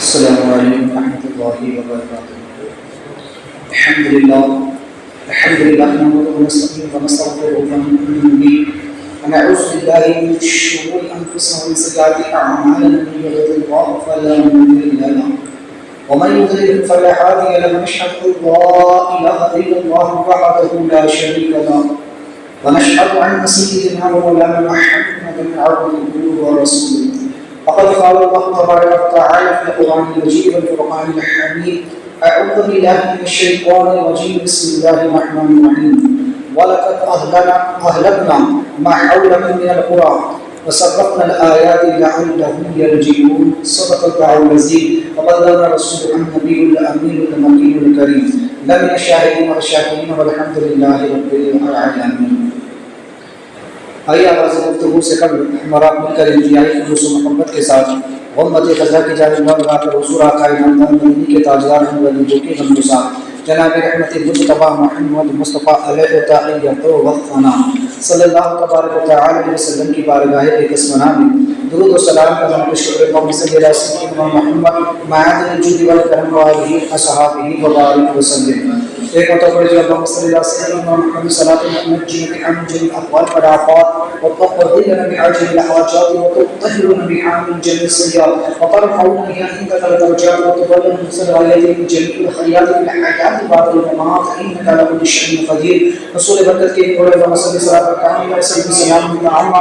السلام علیکم ورحمۃ اللہ وبرکاتہ۔ الحمد للہ نحمده ونستعینه ونستغفره ونؤمن به ونعوذ باللہ من شرور انفسنا ومن سیئات اعمالنا من يهده الله فلا مضل له ومن يضلل فلا هادي له ونشهد ان لا اله الا الله وحده لا شريك له ونشهد ان سيدنا ومولانا محمدا عبده ورسوله فقد قال الله تبارك وتعالى في القرآن المجيد والفرقان الحميد أعوذ بالله من الشيطان الرجيم بسم الله الرحمن الرحيم ولقد أهلكنا ما حولكم من القرى وصرفنا الآيات لعلهم يرجعون صدق الله العظيم وبلغنا رسوله النبي الأمين المكين الكريم لمن الشاهدين والشاكرين والحمد لله رب العالمين۔ آئیے آغاز گفتگو سے قبل ہمارا مل کر انتہائی خلوص و محبت کے ساتھ غمت خزرہ کی جانب لگا کر حضور آقا نامدار مدینہ کے تاجدار ہیں جو کہ غمگسار جناب رحمت مصطفیٰ محمد مصطفیٰ علیہ تحیت و ثنا صلی اللہ تبارک و تعالی علیہ وسلم کی بارگاہ اقدسمہ میں درود و سلام کا ہم پیش کرتے ہیں صلی اللہ علیہ وسلم محمد معاد الجود والکرم وآلہ اصحابہ وبارک وسلم۔ ایک مرتبہ جو اللہ صلی اللہ علیہ وسلم محمد صلاۃ المنجین عن جميع الاحوال والآفات وتقضينا بعاجل الحاجات وتطهرنا بها من جميع السيئات وترفعنا بها عندك الدرجات وتبلغنا بسرعته من جميع الخيرات في الحياة بعد الممات انك على كل شيء قدير۔ رسول برکت کے بڑے وصلی صلاۃ کاملہ و سلام تعالی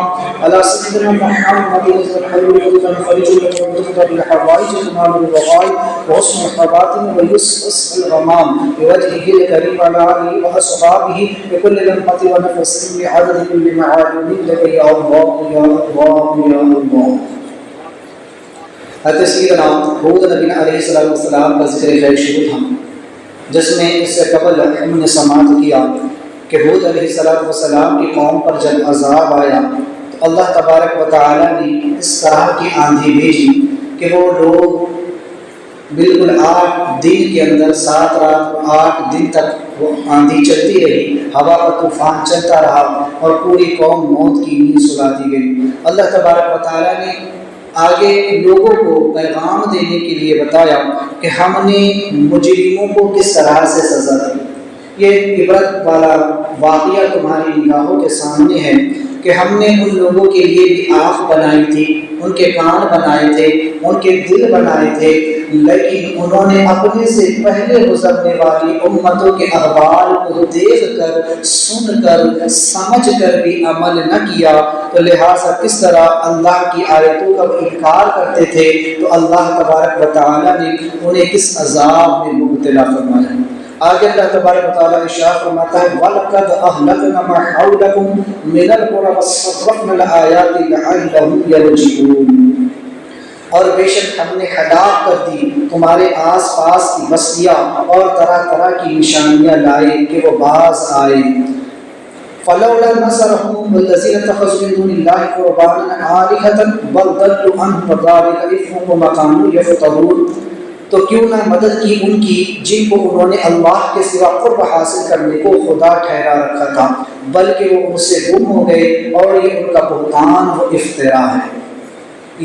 علی سیدنا محمد الحبیب الفرج المنتقى بالحوائج تنال الرغائب وحسن الخواتم ويسقط الغمام بوجهه الكريم على آله وأصحابه بكل لمحة ونفس بعدد كل معالم لك يا الله يا الله يا الله۔ حضرت سیدنا حود نبی علیہ السلام کا ذکر خیر شروع تھا، جس میں اس سے قبل ہم نے سماعت کیا کہ حود علیہ السلام کی قوم پر جب عذاب آیا تو اللہ تبارک و تعالی نے اس طرح کی آندھی بھیجی کہ وہ لوگ بالکل 8 دن کے اندر 7 رات 8 دن تک وہ آندھی چلتی رہی، ہوا کا طوفان چلتا رہا اور پوری قوم موت کی نیند سلاتی گئی۔ اللہ تبارک و تعالیٰ نے آگے لوگوں کو پیغام دینے کے لیے بتایا کہ ہم نے مجرموں کو کس طرح سے سزا دی۔ یہ عبرت والا واقعہ تمہاری نگاہوں کے سامنے ہے کہ ہم نے ان لوگوں کے لیے بھی آنکھ بنائی تھی، ان کے کان بنائے تھے، ان کے دل بنائے تھے، لیکن انہوں نے اپنے سے پہلے گزرنے والی امتوں کے احوال کو دیکھ کر، سن کر، سمجھ کر بھی عمل نہ کیا، تو لہٰذا کس طرح اللہ کی آیتوں کا انکار کرتے تھے تو اللہ تبارک و تعالیٰ نے انہیں کس عذاب میں مبتلا فرمایا۔ آگے اللہ تبارک و تعالیٰ ارشاد فرماتا ہے وَلَقَدْ أَهْلَكْنَا مَا حَوْلَكُم مِّنَ الْقُرَىٰ وَصَرَّفْنَا الْآيَاتِ لَعَلَّهُمْ يَرْجِعُونَ، اور بے شک ہم نے ہلاک کر دی تمہارے آس پاس کی بستیاں اور طرح طرح کی نشانیاں لائے کہ وہ باز آئے۔ فَلَوْلَا نَصَرَهُمُ الَّذِينَ اتَّخَذُوا مِن دُونِ اللَّهِ قُرْبَانًا آلِهَةً بَلْ ضَلُّوا عَنْهُمْ وَذَلِكَ إِثْمُهُمْ وَمَا كَانُوا يَفْتَرُونَ، تو کیوں نہ مدد کی ان کی جن کو انہوں نے اللہ کے سوا قرب حاصل کرنے کو خدا ٹھہرا رکھا تھا، بلکہ وہ ان سے گم ہو گئے اور یہ ان کا بہتان و افتراء ہے۔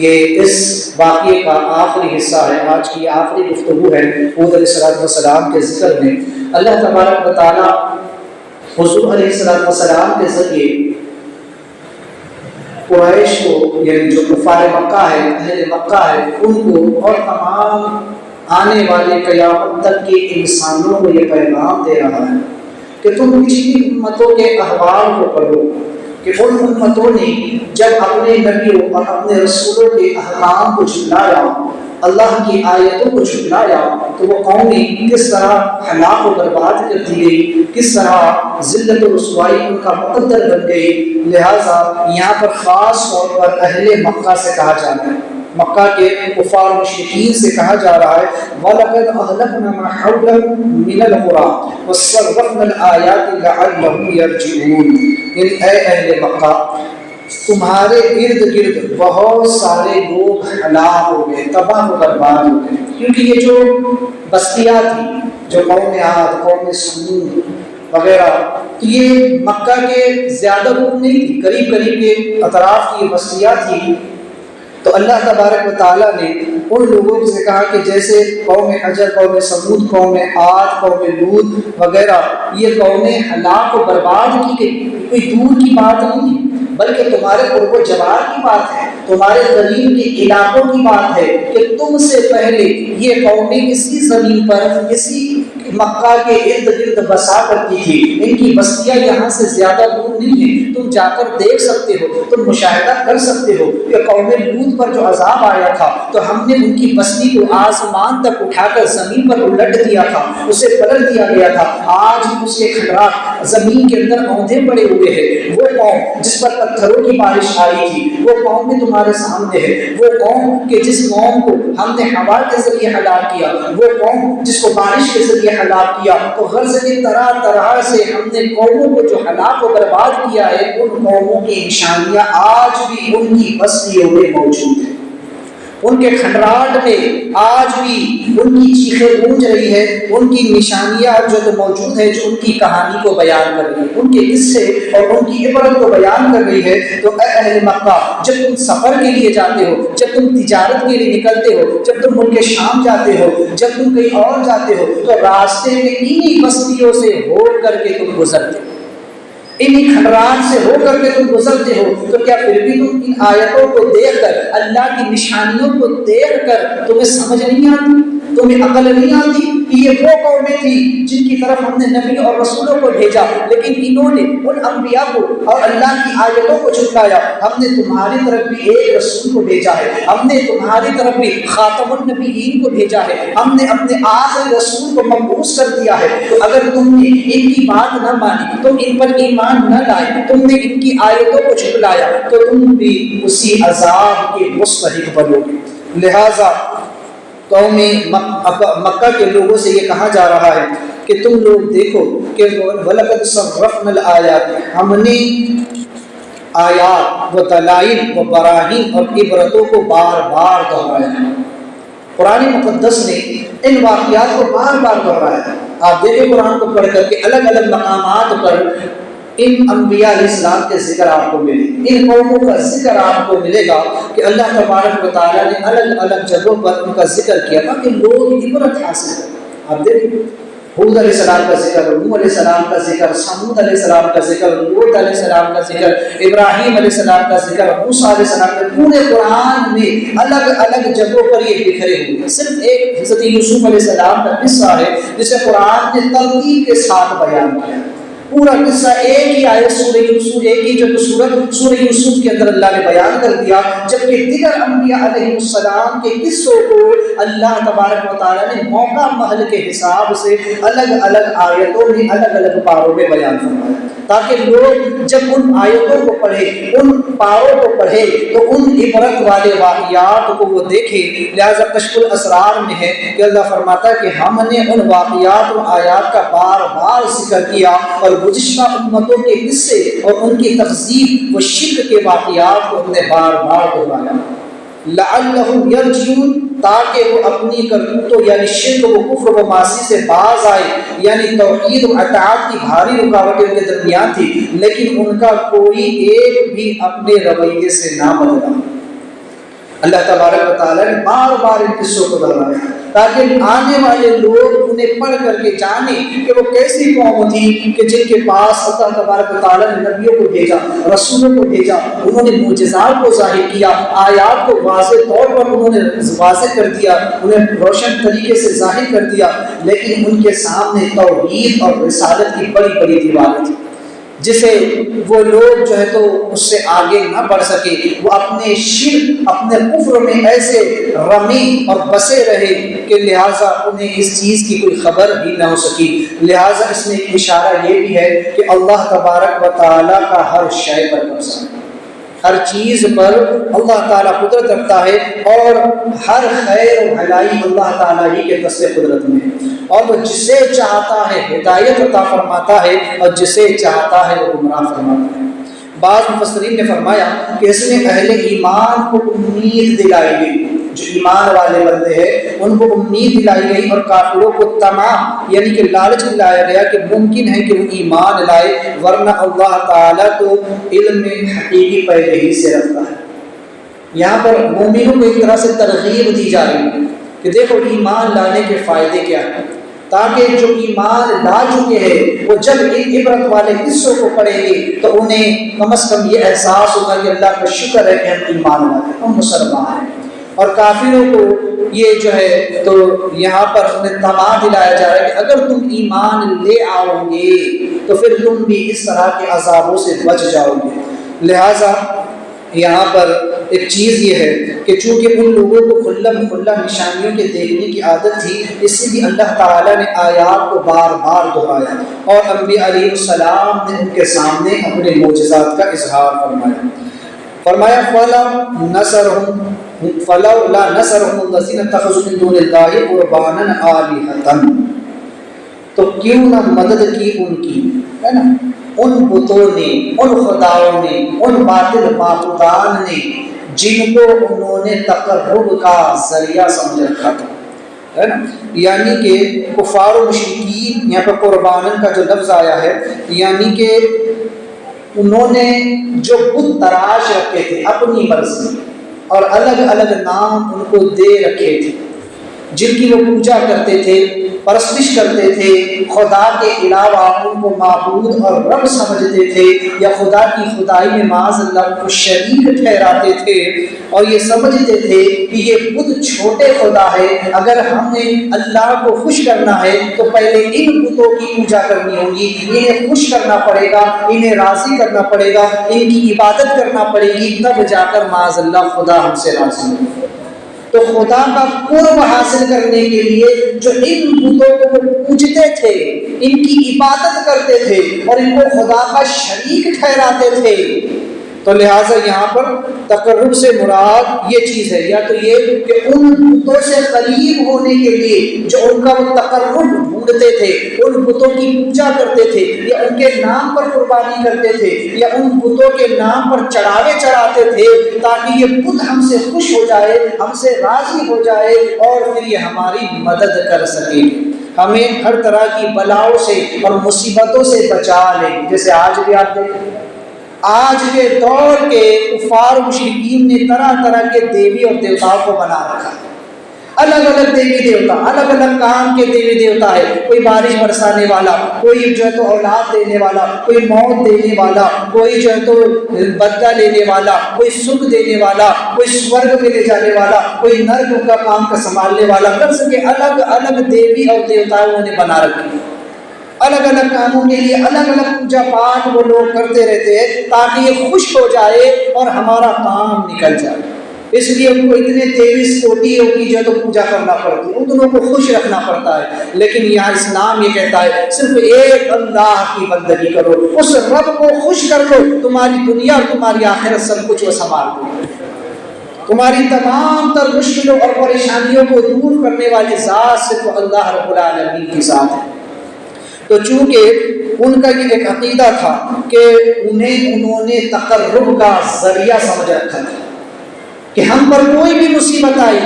یہ اس واقعے کا آخری حصہ ہے، آج کی آخری گفتگو ہے حود علیہ السلام کے ذکر میں۔ اللہ تبارک و تعالیٰ حضور علیہ السلام کے ذریعے قریش کو، یعنی جو کفار مکہ ہے، اہل مکہ ہے، ان کو اور تمام آنے والے قیامت تک کے انسانوں کو یہ پیغام دے رہا ہے کہ تم پچھلی امتوں کے احوال کو پڑھو کہ ان امتوں نے جب اپنے نبیوں اور اپنے رسولوں کے احکام کو جھٹلایا، اللہ کی آیتوں کو جھٹلایا، تو وہ قومیں کس طرح ہلاک و برباد کر دی گئی، کس طرح ذلت و رسوائی ان کا مقدر بن گئی۔ لہٰذا یہاں پر خاص طور پر اہل مکہ سے کہا جا رہا ہے، مکہ کے کفار مشرکین سے کہا جا رہا ہے وَلَقَدْ أَهْلَكْنَا مَا حَوْلَكُم مِّنَ الْقُرَىٰ وَصَرَّفْنَا الْآيَاتِ لَعَلَّهُمْ يَرْجِعُونَ، یعنی اے اہل مکہ تمہارے ارد گرد بہت سارے لوگ ہلاک ہو گئے، تباہ و برباد ہو گئے، کیونکہ یہ جو بستیاں تھیں، جو قوم عاد، قوم سمود وغیرہ، تو یہ مکہ کے زیادہ لوگ نہیں تھی، قریب قریب کے اطراف کی بستیاں تھیں۔ تو اللہ تبارک و تعالیٰ نے ان لوگوں سے کہا کہ جیسے قوم حجر، قوم سمود، قوم عاد، قوم لوط وغیرہ یہ قومیں ہلاک و برباد کی گئی، کوئی دور کی بات نہیں ہے، بلکہ تمہارے قرب و جوار کی بات ہے، تمہارے قریب کے علاقوں کی بات ہے کہ تم سے پہلے یہ قومیں اسی زمین پر، اسی مکہ کے ارد گرد بسا کرتی تھی، ان کی بستیاں یہاں سے زیادہ دور نہیں ہیں، تم جا کر دیکھ سکتے ہو، تم مشاہدہ کر سکتے ہو کہ قوم لوط پر جو عذاب آیا تھا تو ہم نے ان کی بستی کو آسمان تک اٹھا کر زمین پر الٹ دیا تھا، اسے پلٹ دیا گیا تھا، آج اس کے خطرات زمین کے اندر اوندھے پڑے ہوئے ہیں۔ وہ قوم جس پر پتھروں کی بارش آئی تھی وہ قوم بھی تمہارے سامنے ہے، وہ قوم کہ جس قوم کو ہم نے ہوا کے ذریعے ہلاک کیا، وہ قوم جس کو بارش کے ذریعے ہلاک کیا، تو غرض کی طرح طرح سے ہم نے قوموں کو جو ہلاک و برباد کیا ہے ان قوموں کی نشانیاں آج بھی ان کی بستیوں میں موجود ہیں، ان کے کھنڈرات میں آج بھی ان کی چیخیں گونج رہی ہے، ان کی نشانیاں جو موجود ہے، جو ان کی کہانی کو بیان کر رہی ہے، ان کے قصے اور ان کی عبرت کو بیان کر رہی ہے۔ تو اے اہل مکہ، جب تم سفر کے لیے جاتے ہو، جب تم تجارت کے لیے نکلتے ہو، جب تم ملک شام جاتے ہو، جب تم کہیں اور جاتے ہو، تو راستے میں انہی بستیوں سے ہو کر کے تم گزرتے ہو، انہی کھنڈرات سے ہو کر کے تم گزرتے ہو، تو کیا پھر بھی تم ان آیتوں کو دیکھ کر، اللہ کی نشانیوں کو دیکھ کر تمہیں سمجھ نہیں آتی، تمہیں عقل نہیں آتی کہ یہ وہ قومیں تھی جن کی طرف ہم نے نبی اور رسولوں کو بھیجا، لیکن انہوں نے ان انبیاء کو اور اللہ کی آیتوں کو جھٹلایا۔ ہم نے تمہاری طرف بھی ایک رسول کو بھیجا ہے، ہم نے تمہاری طرف بھی خاتم النبیین کو بھیجا ہے، ہم نے اپنے آخری رسول کو مبعوث کر دیا ہے، تو اگر تم نے ان کی بات نہ مانی، تم ان پر ایمان نہ لائے، تم نے ان کی آیتوں کو جھٹلایا، تو تم بھی اسی عذاب کے مستحق بنو گے۔ لہذا قوم مکہ کے لوگوں سے یہ کہا جا رہا ہے کہ تم لوگ دیکھو کہ وَلَقَدْ صَرَّفْنَا الْآيَاتِ، ہم نے آیات و دلائل و براہین اور عبرتوں کو بار بار دہرایا ہے۔ قرآن مقدس نے ان واقعات کو بار بار دہرایا ہے۔ آپ دیکھیں قرآن کو پڑھ کر کے الگ الگ مقامات پر ان انبیاء علیہ السلام کے ذکر آپ کو ملے، ان قوموں کا ذکر آپ کو ملے گا کہ اللہ تبارک و تعالیٰ نے الگ الگ جگہوں پر ان کا ذکر کیا تھا کہ لوگ عبرت حاصل کریں۔ آپ دیکھیں حود علیہ السلام کا ذکر، نوح علیہ السلام کا ذکر، سمود علیہ السلام کا ذکر، لوط علیہ السلام کا ذکر، ابراہیم علیہ السلام کا ذکر، موسیٰ علیہ السلام کا، پورے قرآن میں الگ الگ جگہوں پر یہ بکھرے ہوئے ہیں۔ صرف ایک حضرت یوسف علیہ السلام کا قصہ ہے جسے قرآن نے ترتیب کے ساتھ بیان کیا۔ پورا قصہ ایک ہی آیت سورہ یوسف، ایک ہی جو سورت سورہ یوسف کے اندر اللہ نے بیان کر دیا، جبکہ دیگر انبیاء علیہ السلام کے قصوں کو اللہ تبارک و تعالیٰ نے موقع محل کے حساب سے الگ الگ آیتوں میں الگ الگ پاروں میں بیان فرمایا، تاکہ لوگ جب ان آیتوں کو پڑھے، ان پاروں کو پڑھے، تو ان عبرت والے واقعات کو وہ دیکھے۔ لہذا کشف الاسرار میں ہے کہ اللہ فرماتا ہے کہ ہم نے ان واقعات اور آیات کا بار بار ذکر کیا اور گزشتہ امتوں کے قصے اور ان کی تہذیب و شرک کے واقعات کو ہم نے بار بار دہرایا، لعلہم یرجعون، تاکہ وہ اپنی کرتوتوں یعنی شرک و کفر و معاصی سے باز آئے، یعنی توحید و اطاعت کی بھاری رکاوٹیں ان کے درمیان تھی، لیکن ان کا کوئی ایک بھی اپنے رویے سے نہ بدلا۔ اللہ تبارک و تعالیٰ نے بار بار ان قصوں کو دہرایا تاکہ آنے والے لوگ انہیں پڑھ کر کے جانیں کہ وہ کیسی قوم تھی کہ جن کے پاس اللہ تبارک و تعالیٰ نے نبیوں کو بھیجا، رسولوں کو بھیجا، انہوں نے معجزات کو ظاہر کیا، آیات کو واضح طور پر انہوں نے واضح کر دیا، انہیں روشن طریقے سے ظاہر کر دیا، لیکن ان کے سامنے توحید اور رسالت کی بڑی بڑی دیواریں تھیں جسے وہ لوگ جو ہے تو اس سے آگے نہ بڑھ سکے، وہ اپنے شرک اپنے کفر میں ایسے رمی اور بسے رہے کہ لہٰذا انہیں اس چیز کی کوئی خبر بھی نہ ہو سکی۔ لہٰذا اس میں ایک اشارہ یہ بھی ہے کہ اللہ تبارک و تعالیٰ کا ہر شے پر قبضہ ہے، ہر چیز پر اللہ تعالیٰ قدرت رکھتا ہے، اور ہر خیر و بھلائی اللہ تعالیٰ ہی کے دست قدرت میں ہے، اور وہ جسے چاہتا ہے ہدایت عطا فرماتا ہے اور جسے چاہتا ہے وہ گمراہ فرماتا ہے۔ بعض مفسرین نے فرمایا کہ اس میں اہل ایمان کو امید دلائی گئی، جو ایمان والے بندے ہیں ان کو امید دلائی گئی، اور کافروں کو تمام یعنی کہ لالچ دلایا گیا کہ ممکن ہے کہ وہ ایمان لائے، ورنہ اللہ تعالیٰ تو علم حقیقی پہلے ہی سے رکھتا ہے۔ یہاں پر مومنوں کو ایک طرح سے ترغیب دی جا رہی ہے کہ دیکھو ایمان لانے کے فائدے کیا ہیں، تاکہ جو ایمان لا چکے ہیں وہ جب ان عبرت والے قصوں کو پڑھیں گے تو انہیں کم از کم یہ احساس ہوگا کہ اللہ کا شکر ہے کہ ہم ایمان والے ہیں، ہم مسلمان ہیں۔ اور کافروں کو یہ جو ہے تو یہاں پر انہیں تما دلایا جا رہا ہے کہ اگر تم ایمان لے آؤ گے تو پھر تم بھی اس طرح کے عذابوں سے بچ جاؤ گے۔ لہٰذا یہاں پر ایک چیز یہ ہے کہ چونکہ ان لوگوں کو کھلا نشانیوں کے دیکھنے کی عادت تھی، اس سے بھی اللہ تعالیٰ نے آیات کو بار بار دہرایا اور انبیاء علیہ السلام نے ان کے سامنے اپنے معجزات کا اظہار فرمایا فلولا نصرهم الذين اتخذوا من دون الله قربانا آلهة، تو کیوں نہ مدد کی ان کی، ہے نا، ان بتوں نے، ان خداؤں نے، ان باطل معبودان نے جن کو انہوں نے تقرب کا ذریعہ سمجھ رکھا تھا، ہے نا۔ یعنی کہ کفار و مشرکین، یہاں پر قربانن کا جو لفظ آیا ہے، یعنی کہ انہوں نے جو بت تراش رکھے تھے اپنی مرضی اور الگ الگ نام ان کو دے رکھے تھے، جن کی وہ پوجا کرتے تھے، پرستش کرتے تھے، خدا کے علاوہ ان کو معبود اور رب سمجھتے تھے، یا خدا کی خدائی میں معاذ اللہ کو شریک ٹھہراتے تھے، اور یہ سمجھتے تھے کہ یہ بت چھوٹے خدا ہے، اگر ہم نے اللہ کو خوش کرنا ہے تو پہلے ان بتوں کی پوجا کرنی ہوگی، انہیں خوش کرنا پڑے گا، انہیں راضی کرنا پڑے گا، ان کی عبادت کرنا پڑے گی، تب جا کر معاذ اللہ خدا ہم سے راضی ہوگا۔ تو خدا کا قرب حاصل کرنے کے لیے جو ان بتوں کو وہ پوجتے تھے، ان کی عبادت کرتے تھے اور ان کو خدا کا شریک ٹھہراتے تھے، تو لہٰذا یہاں پر تقرب سے مراد یہ چیز ہے، یا تو یہ کہ ان بتوں سے قریب ہونے کے لیے جو ان کا وہ تقرب ڈھونڈتے تھے، ان بتوں کی پوجا کرتے تھے، یا ان کے نام پر قربانی کرتے تھے، یا ان بتوں کے نام پر چڑھاوے چڑھاتے تھے، تاکہ یہ بت ہم سے خوش ہو جائے، ہم سے راضی ہو جائے اور پھر یہ ہماری مدد کر سکے، ہمیں ہر طرح کی بلاؤں سے اور مصیبتوں سے بچا لے۔ جیسے آج بھی آپ دیکھیں، آج کے دور کے کفار مشرکین نے طرح طرح کے دیوی اور دیوتاؤں کو بنا رکھا، الگ الگ دیوی دیوتا، الگ الگ کام کے دیوی دیوتا ہے، کوئی بارش برسانے والا، کوئی جو ہے تو اولاد دینے والا، کوئی موت دینے والا، کوئی جو ہے تو بدلہ لینے والا، کوئی سکھ دینے والا، کوئی سورگ میں لے جانے والا، کوئی نرک کا کام کا سنبھالنے والا، کر سکے الگ الگ دیوی اور دیوتاؤں نے بنا رکھی، الگ الگ کاموں کے لیے الگ الگ پوجا پاٹ وہ لوگ کرتے رہتے ہیں تاکہ یہ خوش ہو جائے اور ہمارا کام نکل جائے۔ اس لیے ان کو اتنے 23 کوٹیوں کی جو تو پوجا کرنا پڑتی ہے، ان کو خوش رکھنا پڑتا ہے، لیکن یہاں اسلام یہ کہتا ہے صرف ایک اللہ کی بندگی کرو، اس رب کو خوش کر لو، تمہاری دنیا اور تمہاری آخرت سب کچھ وہ سنبھال لو، تمہاری تمام تر مشکلوں اور پریشانیوں کو دور کرنے والی ذات صرف اللہ رب العالمین کی ذات ہے۔ تو چونکہ ان کا یہ ایک عقیدہ تھا کہ انہوں نے تقرب کا ذریعہ سمجھ رکھا تھا کہ ہم پر کوئی بھی مصیبت آئی،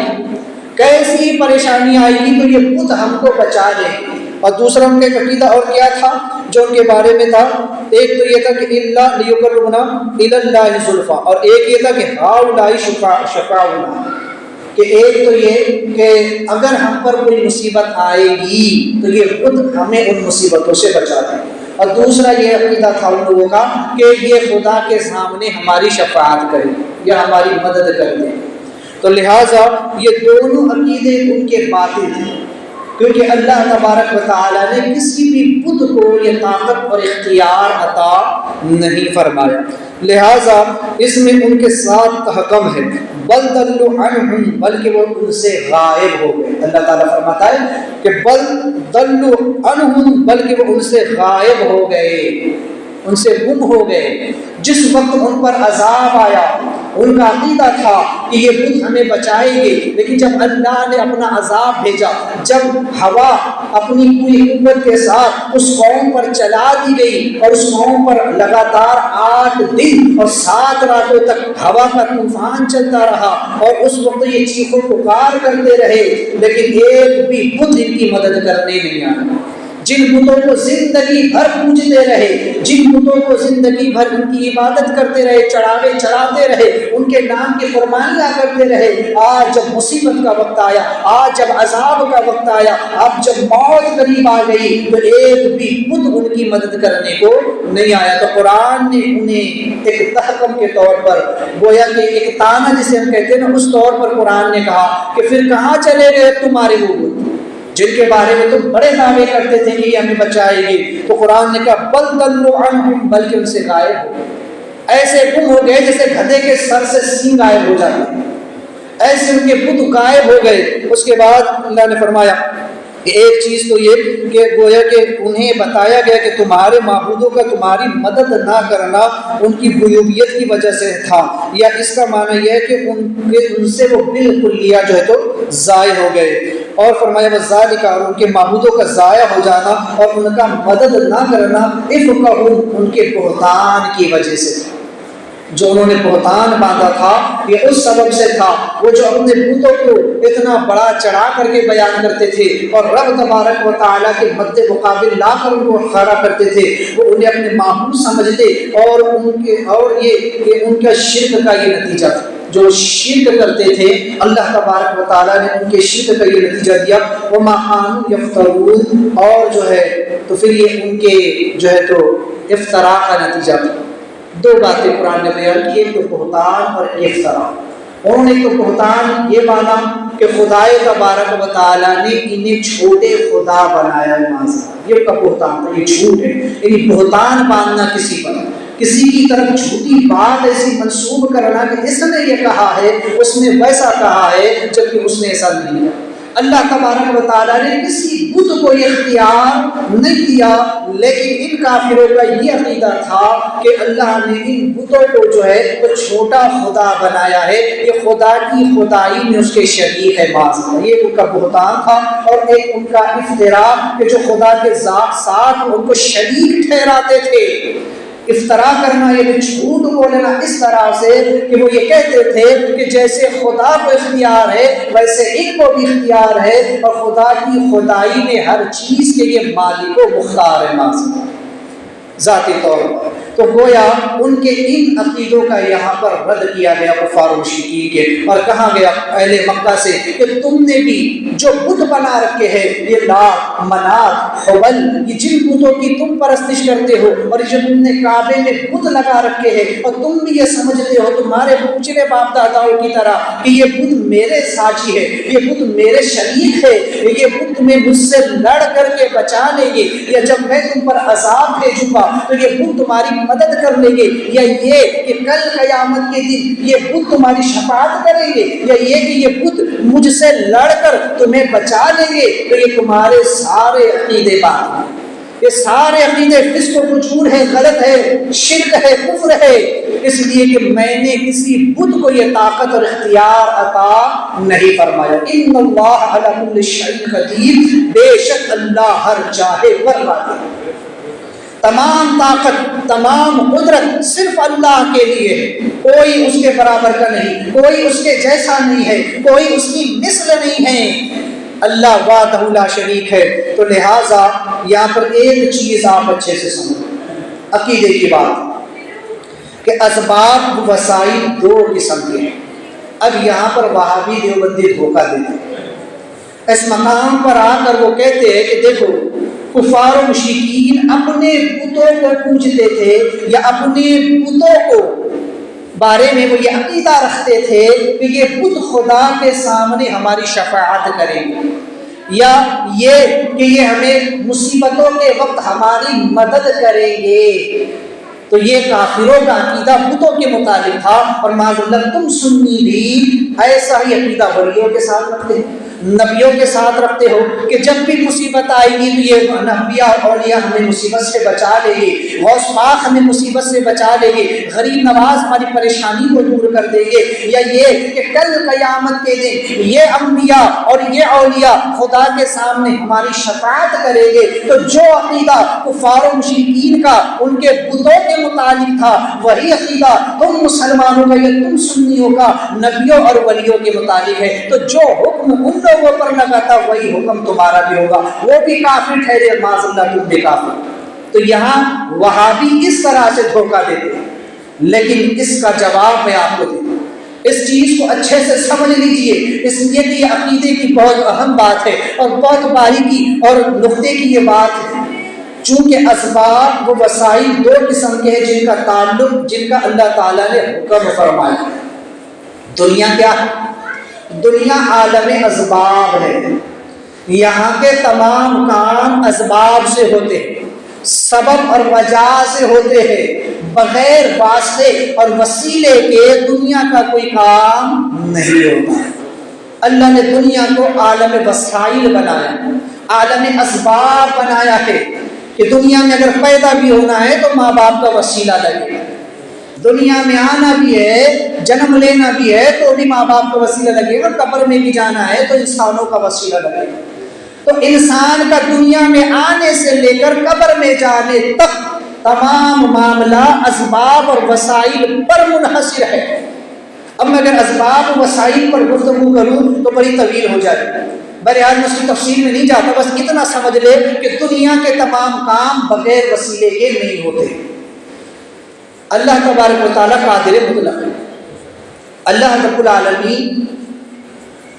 کیسی پریشانی آئے گی تو یہ بت ہم کو بچا لے۔ اور دوسرا ان کا ایک عقیدہ اور کیا تھا جو ان کے بارے میں تھا، ایک تو یہ تھا کہ اللہ لیقربنا الی اللہ زلفا، اور ایک یہ تھا کہ ہؤلاء شفاعنا، کہ ایک تو یہ کہ اگر ہم پر کوئی مصیبت آئے گی تو یہ خود ہمیں ان مصیبتوں سے بچا دے، اور دوسرا یہ عقیدہ تھا ان لوگوں کا کہ یہ خدا کے سامنے ہماری شفاعت کرے یا ہماری مدد کر دے۔ تو لہٰذا یہ دونوں عقیدے ان کے باطل تھے، کیونکہ اللہ تبارک و تعالیٰ نے کسی بھی بت کو یہ طاقت اور اختیار عطا نہیں فرمایا، لہٰذا اس میں ان کے ساتھ تحکم ہے، بل ضلوا عنہم، بلکہ وہ ان سے غائب ہو گئے۔ اللہ تعالیٰ فرماتا ہے کہ بل ضلوا عنہم، بلکہ وہ ان سے غائب ہو گئے، ان سے گم ہو گئے۔ جس وقت ان پر عذاب آیا ان کا عقیدہ تھا کہ یہ بت ہمیں بچائیں گے، لیکن جب اللہ نے اپنا عذاب بھیجا، جب ہوا اپنی پوری قوت کے ساتھ اس قوم پر چلا دی گئی اور اس قوم پر لگاتار 8 دن اور 7 راتوں تک ہوا کا طوفان چلتا رہا اور اس وقت یہ چیخ و پکار کرتے رہے، لیکن ایک بھی بت ان کی مدد کرنے نہیں آیا۔ جن بتوں کو زندگی بھر پوجتے رہے، جن بتوں کو زندگی بھر ان کی عبادت کرتے رہے، چڑھاوے چڑھاتے رہے، ان کے نام کی قربانیاں کرتے رہے، آج جب مصیبت کا وقت آیا، آج جب عذاب کا وقت آیا، اب جب موت قریب آ گئی تو ایک بھی بت ان کی مدد کرنے کو نہیں آیا۔ تو قرآن نے انہیں ایک تحکم کے طور پر، گویا کہ ایک تانا جسے ہم کہتے ہیں نا، اس طور پر قرآن نے کہا کہ پھر کہاں چلے گئے تمہارے وہ بت جن کے بارے میں تم بڑے دعوے کرتے تھے کہ یہ ہمیں بچائے گی؟ تو قرآن نے کہا بل ضلوا عنہم، بلکہ ان سے غائب ہو گئے، ایسے گم ہو گئے جیسے گدھے کے سر سے سینگ غائب ہو جاتے ہیں، ایسے ان کے بت غائب ہو گئے۔ اس کے بعد اللہ نے فرمایا کہ ایک چیز تو یہ کہ گویا کہ انہیں بتایا گیا کہ تمہارے معبودوں کا تمہاری مدد نہ کرنا ان کی غیوبیت کی وجہ سے تھا، یا اس کا معنی یہ ہے کہ ان سے وہ بالکلیہ جو ہے تو ضائع ہو گئے۔ اور فرمایا وذالک، اور ان کے معبودوں کا ضائع ہو جانا اور ان کا مدد نہ کرنا افکہم، ان کے بہتان کی وجہ سے تھا، جو انہوں نے بہتان باندھا تھا یہ اس سبب سے تھا، وہ جو اپنے بتوں کو اتنا بڑا چڑھا کر کے بیان کرتے تھے اور رب تبارک و تعالیٰ کے مد مقابل لا کر ان کو کھڑا کرتے تھے، وہ انہیں اپنے معبود سمجھتے، اور یہ ان کا شرک کا یہ نتیجہ تھا، جو شرک کرتے تھے اللہ تبارک و تعالیٰ نے ان کے شرک کا یہ نتیجہ دیا، وما كانوا يفترون، اور جو ہے تو پھر یہ ان کے جو ہے تو افتراء کا نتیجہ تھا۔ دو باتیں قرآن نے بیان کی، ایک تو بہتان اور ایک افتراء۔ انہوں نے تو بہتان یہ مانا کہ خدائے تبارک و تعالیٰ نے انہیں چھوٹے خدا بنایا ہے، یہ ان کا بہتان تھا، یہ جھوٹ ہے، یعنی بہتان باندھنا کسی پر، کسی کی طرف جھوٹی بات ایسی منسوب کرنا کہ اس نے یہ کہا ہے، اس نے ویسا کہا ہے، جبکہ اس نے ایسا نہیں کہا۔ اللہ تبارک و تعالیٰ نے کسی بت کو یہ اختیار نہیں دیا، لیکن ان کافروں کا یہ عقیدہ تھا کہ اللہ نے ان بتوں کو جو ہے وہ چھوٹا خدا بنایا ہے، یہ خدا کی خدائی میں اس کے شریک ہے، معاذ، یہ ان کا بہتان تھا۔ اور ایک ان کا افتراء کہ جو خدا کے ساتھ ان کو شریک ٹھہراتے تھے، افتراء کرنا یہ جھوٹ بولنا اس طرح سے کہ وہ یہ کہتے تھے کہ جیسے خدا کو اختیار ہے ویسے ان کو بھی اختیار ہے، اور خدا کی خدائی میں ہر چیز کے لیے مالک و مختار ہے، ذاتی طور پر۔ تو گویا ان کے ان عقیدوں کا یہاں پر رد کیا گیا کفار و مشرکین کے، اور کہا گیا اہل مکہ سے کہ تم نے بھی جو بت بنا رکھے ہیں، یہ لات، منات، حبل، یہ جن بتوں کی تم پرستش کرتے ہو، اور جو تم نے کعبے میں بت لگا رکھے ہیں، اور تم بھی یہ سمجھتے ہو تمہارے پچھلے باپ داداؤں کی طرح کہ یہ بت میرے ساجی ہے، یہ بت میرے شریک ہے، یہ بت تمہیں مجھ سے لڑ کر کے بچا لیں گے، یا جب میں تم پر عذاب بھیجوں گا تو یہ بت تمہاری مدد کر لیں گے، یا یہ کہ کل قیامت کے دن یہ بت تمہاری شفاعت کریں گے، یا یہ کہ یہ بت مجھ سے لڑ کر تمہیں بچا لیں گے، تو یہ تمہارے سارے عقیدے باطل، یہ سارے عقیدے فسق و فجور ہے، غلط ہے، شرک ہے، کفر ہے، اس لیے کہ میں نے کسی بت کو یہ طاقت اور اختیار عطا نہیں فرمایا۔ ان اللہ علی کل شیء قدیر، بے شک اللہ ہر چاہے پر قادر ہے۔ تمام طاقت، تمام قدرت صرف اللہ کے لیے ہے، کوئی اس کے برابر کا نہیں، کوئی اس کے جیسا نہیں ہے، کوئی اس کی مثل نہیں ہے، اللہ وحدہ لا شریک ہے۔ تو لہٰذا یہاں پر ایک چیز آپ اچھے سے سمجھیں، عقیدے کی بات، کہ اسباب وسائل دو قسم کے ہیں۔ اب یہاں پر وہابی دیوبندی دھوکہ دیتے ہیں، اس مقام پر آ کر وہ کہتے ہیں کہ دیکھو کفار و مشرکین اپنے بتوں کو پوجتے تھے، یا اپنے بتوں کو بارے میں وہ یہ عقیدہ رکھتے تھے کہ یہ بت خدا کے سامنے ہماری شفاعت کریں گے، یا یہ کہ یہ ہمیں مصیبتوں کے وقت ہماری مدد کریں گے۔ تو یہ کافروں کا عقیدہ بتوں کے متعلق تھا، اور معاذ اللہ تم سنی بھی ایسا ہی عقیدہ ولیوں کے ساتھ رکھتے ہیں، نبیوں کے ساتھ رکھتے ہو کہ جب بھی مصیبت آئے گی تو یہ انبیاء اور اولیاء ہمیں مصیبت سے بچا لیں گے، غوث پاک ہمیں مصیبت سے بچا لیں گے، غریب نواز ہماری پریشانی کو دور کر دیں گے، یا یہ کہ کل قیامت کے دن یہ انبیاء اور یہ اولیاء خدا کے سامنے ہماری شفاعت کریں گے۔ تو جو عقیدہ کفار و مشرکین کا ان کے بتوں کے متعلق تھا، وہی عقیدہ تم مسلمانوں کا یا تم سنیوں کا نبیوں اور ولیوں کے متعلق ہے۔ تو جو حکم ان لوگوں پر لگاتا وہی حکم تمہارا بھی ہوگا، وہ بھی کافر ٹھہرے، معاذ اللہ تم بھی کافر۔ تو یہاں وہابی اس طرح سے دھوکہ دیتے ہیں، لیکن اس کا جواب میں آپ کو دیتا ہوں۔ اس چیز کو اچھے سے سمجھ لیجئے، اس لیے کہ یہ عقیدے کی بہت اہم بات ہے اور بہت باریکی اور نقطے کی یہ بات ہے۔ چونکہ اسباب و وسائل دو قسم کے ہیں جن کا تعلق، جن کا اللہ تعالیٰ نے حکم فرمایا۔ دنیا کیا ہے؟ دنیا عالم اسباب ہے، یہاں کے تمام کام اسباب سے ہوتے ہیں، سبب اور وجہ سے ہوتے ہیں، بغیر واسطے اور وسیلے کے دنیا کا کوئی کام نہیں ہوتا۔ اللہ نے دنیا کو عالم وسائل بنایا، عالم اسباب بنایا ہے کہ دنیا میں اگر پیدا بھی ہونا ہے تو ماں باپ کا وسیلہ لگے، دنیا میں آنا بھی ہے، جنم لینا بھی ہے تو بھی ماں باپ کا وسیلہ لگے گا، قبر میں بھی جانا ہے تو انسانوں کا وسیلہ لگے گا۔ تو انسان کا دنیا میں آنے سے لے کر قبر میں جانے تک تمام معاملہ اسباب اور وسائل پر منحصر ہے۔ اب میں اگر اسباب و وسائل پر گفتگو کروں تو بڑی طویل ہو جائے گی، بہرحال میں اس کی تفصیل میں نہیں جاتا، بس اتنا سمجھ لے کہ دنیا کے تمام کام بغیر وسیلے کے نہیں ہوتے۔ اللہ تبارک و تعالیٰ قادر مطلق ہے۔ اللہ رب العالمین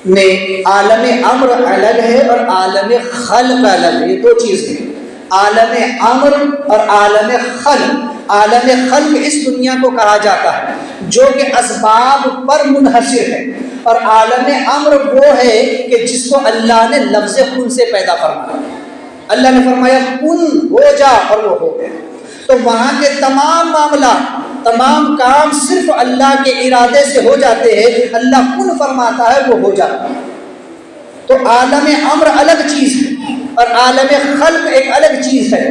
نے عالم امر الگ ہے اور عالم خلق الگ ہے، یہ دو چیزیں ہیں، عالم امر اور عالم خلق۔ عالم خلق اس دنیا کو کہا جاتا ہے جو کہ اسباب پر منحصر ہے، اور عالم امر وہ ہے کہ جس کو اللہ نے لفظ کن سے پیدا فرمایا۔ اللہ نے فرمایا کن ہو جا اور وہ ہو گیا۔ تو وہاں کے تمام معاملات، تمام کام صرف اللہ کے ارادے سے ہو جاتے ہیں، اللہ کن فرماتا ہے وہ ہو جاتا ہے۔ تو عالم امر الگ چیز ہے اور عالم خلق ایک الگ چیز ہے،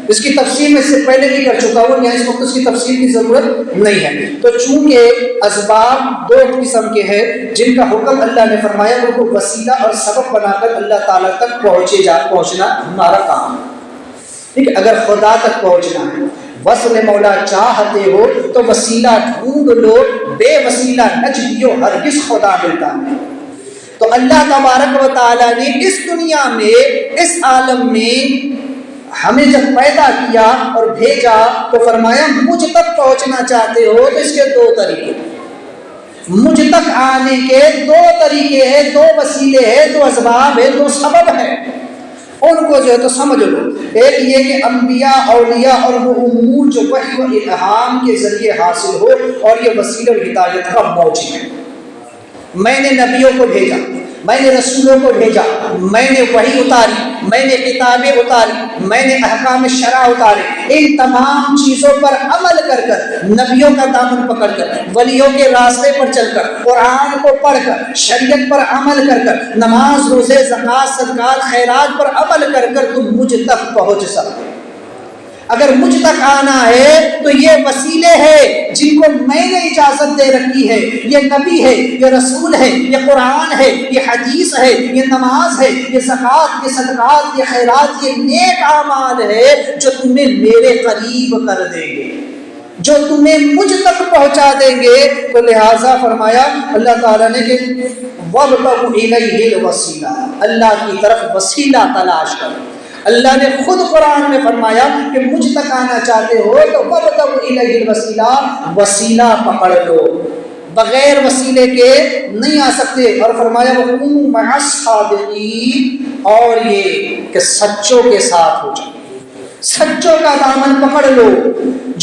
اس کی تفصیل میں اس سے پہلے بھی کر چکا ہوں، یہاں اس وقت اس کی تفصیل کی ضرورت نہیں ہے۔ تو چونکہ اسباب دو قسم کے ہیں جن کا حکم اللہ نے فرمایا، وہ کو وسیلہ اور سبب بنا کر اللہ تعالیٰ تک پہنچنا ہمارا کام ہے۔ ٹھیک ہے، اگر خدا تک پہنچنا ہے، وصل مولا چاہتے ہو تو وسیلہ ڈھونڈ لو، بے وسیلہ نجدیو ہرگز خدا ملتا ہے۔ تو اللہ تبارک و تعالیٰ نے اس دنیا میں، اس عالم میں ہمیں جب پیدا کیا اور بھیجا تو فرمایا مجھ تک پہنچنا چاہتے ہو تو اس کے دو طریقے، مجھ تک آنے کے دو طریقے ہیں، دو وسیلے ہیں، دو اسباب ہیں، دو سبب ہیں، ان کو جو ہے تو سمجھ لو۔ ایک یہ کہ انبیاء، اولیاء اور وہ امور جو وحی و الہام کے ذریعے حاصل ہو، اور یہ وسیلہ اور ہدایت کا موجب ہے۔ میں نے نبیوں کو بھیجا، میں نے رسولوں کو بھیجا، میں نے وحی اتاری، میں نے کتابیں اتاری، میں نے احکام شرع اتارے، ان تمام چیزوں پر عمل کر کر، نبیوں کا دامن پکڑ کر، ولیوں کے راستے پر چل کر، قرآن کو پڑھ کر، شریعت پر عمل کر کر، نماز، روزے، زکوٰۃ، صدقات، خیرات پر عمل کر کر تم مجھ تک پہنچ سکتے۔ اگر مجھ تک آنا ہے تو یہ وسیلے ہیں جن کو میں نے اجازت دے رکھی ہے، یہ نبی ہے، یہ رسول ہے، یہ قرآن ہے، یہ حدیث ہے، یہ نماز ہے، یہ زکوٰۃ، یہ صدقات، یہ خیرات، یہ نیک اعمال ہے جو تمہیں میرے قریب کر دیں گے، جو تمہیں مجھ تک پہنچا دیں گے۔ تو لہٰذا فرمایا اللہ تعالیٰ نے کہ وَابْتَغُوا إِلَيْهِ الْوَسِيلَةَ، اللہ کی طرف وسیلہ تلاش کرو۔ اللہ نے خود قرآن میں فرمایا کہ مجھ تک آنا چاہتے ہو تو وَابْتَغُوا إِلَيْهِ الْوَسِيلَةَ، وسیلہ پکڑ لو، بغیر وسیلے کے نہیں آ سکتے۔ اور فرمایا وَكُونُوا مَعَ الصَّادِقِينَ، اور یہ کہ سچوں کے ساتھ ہو جاؤ، سچوں کا دامن پکڑ لو۔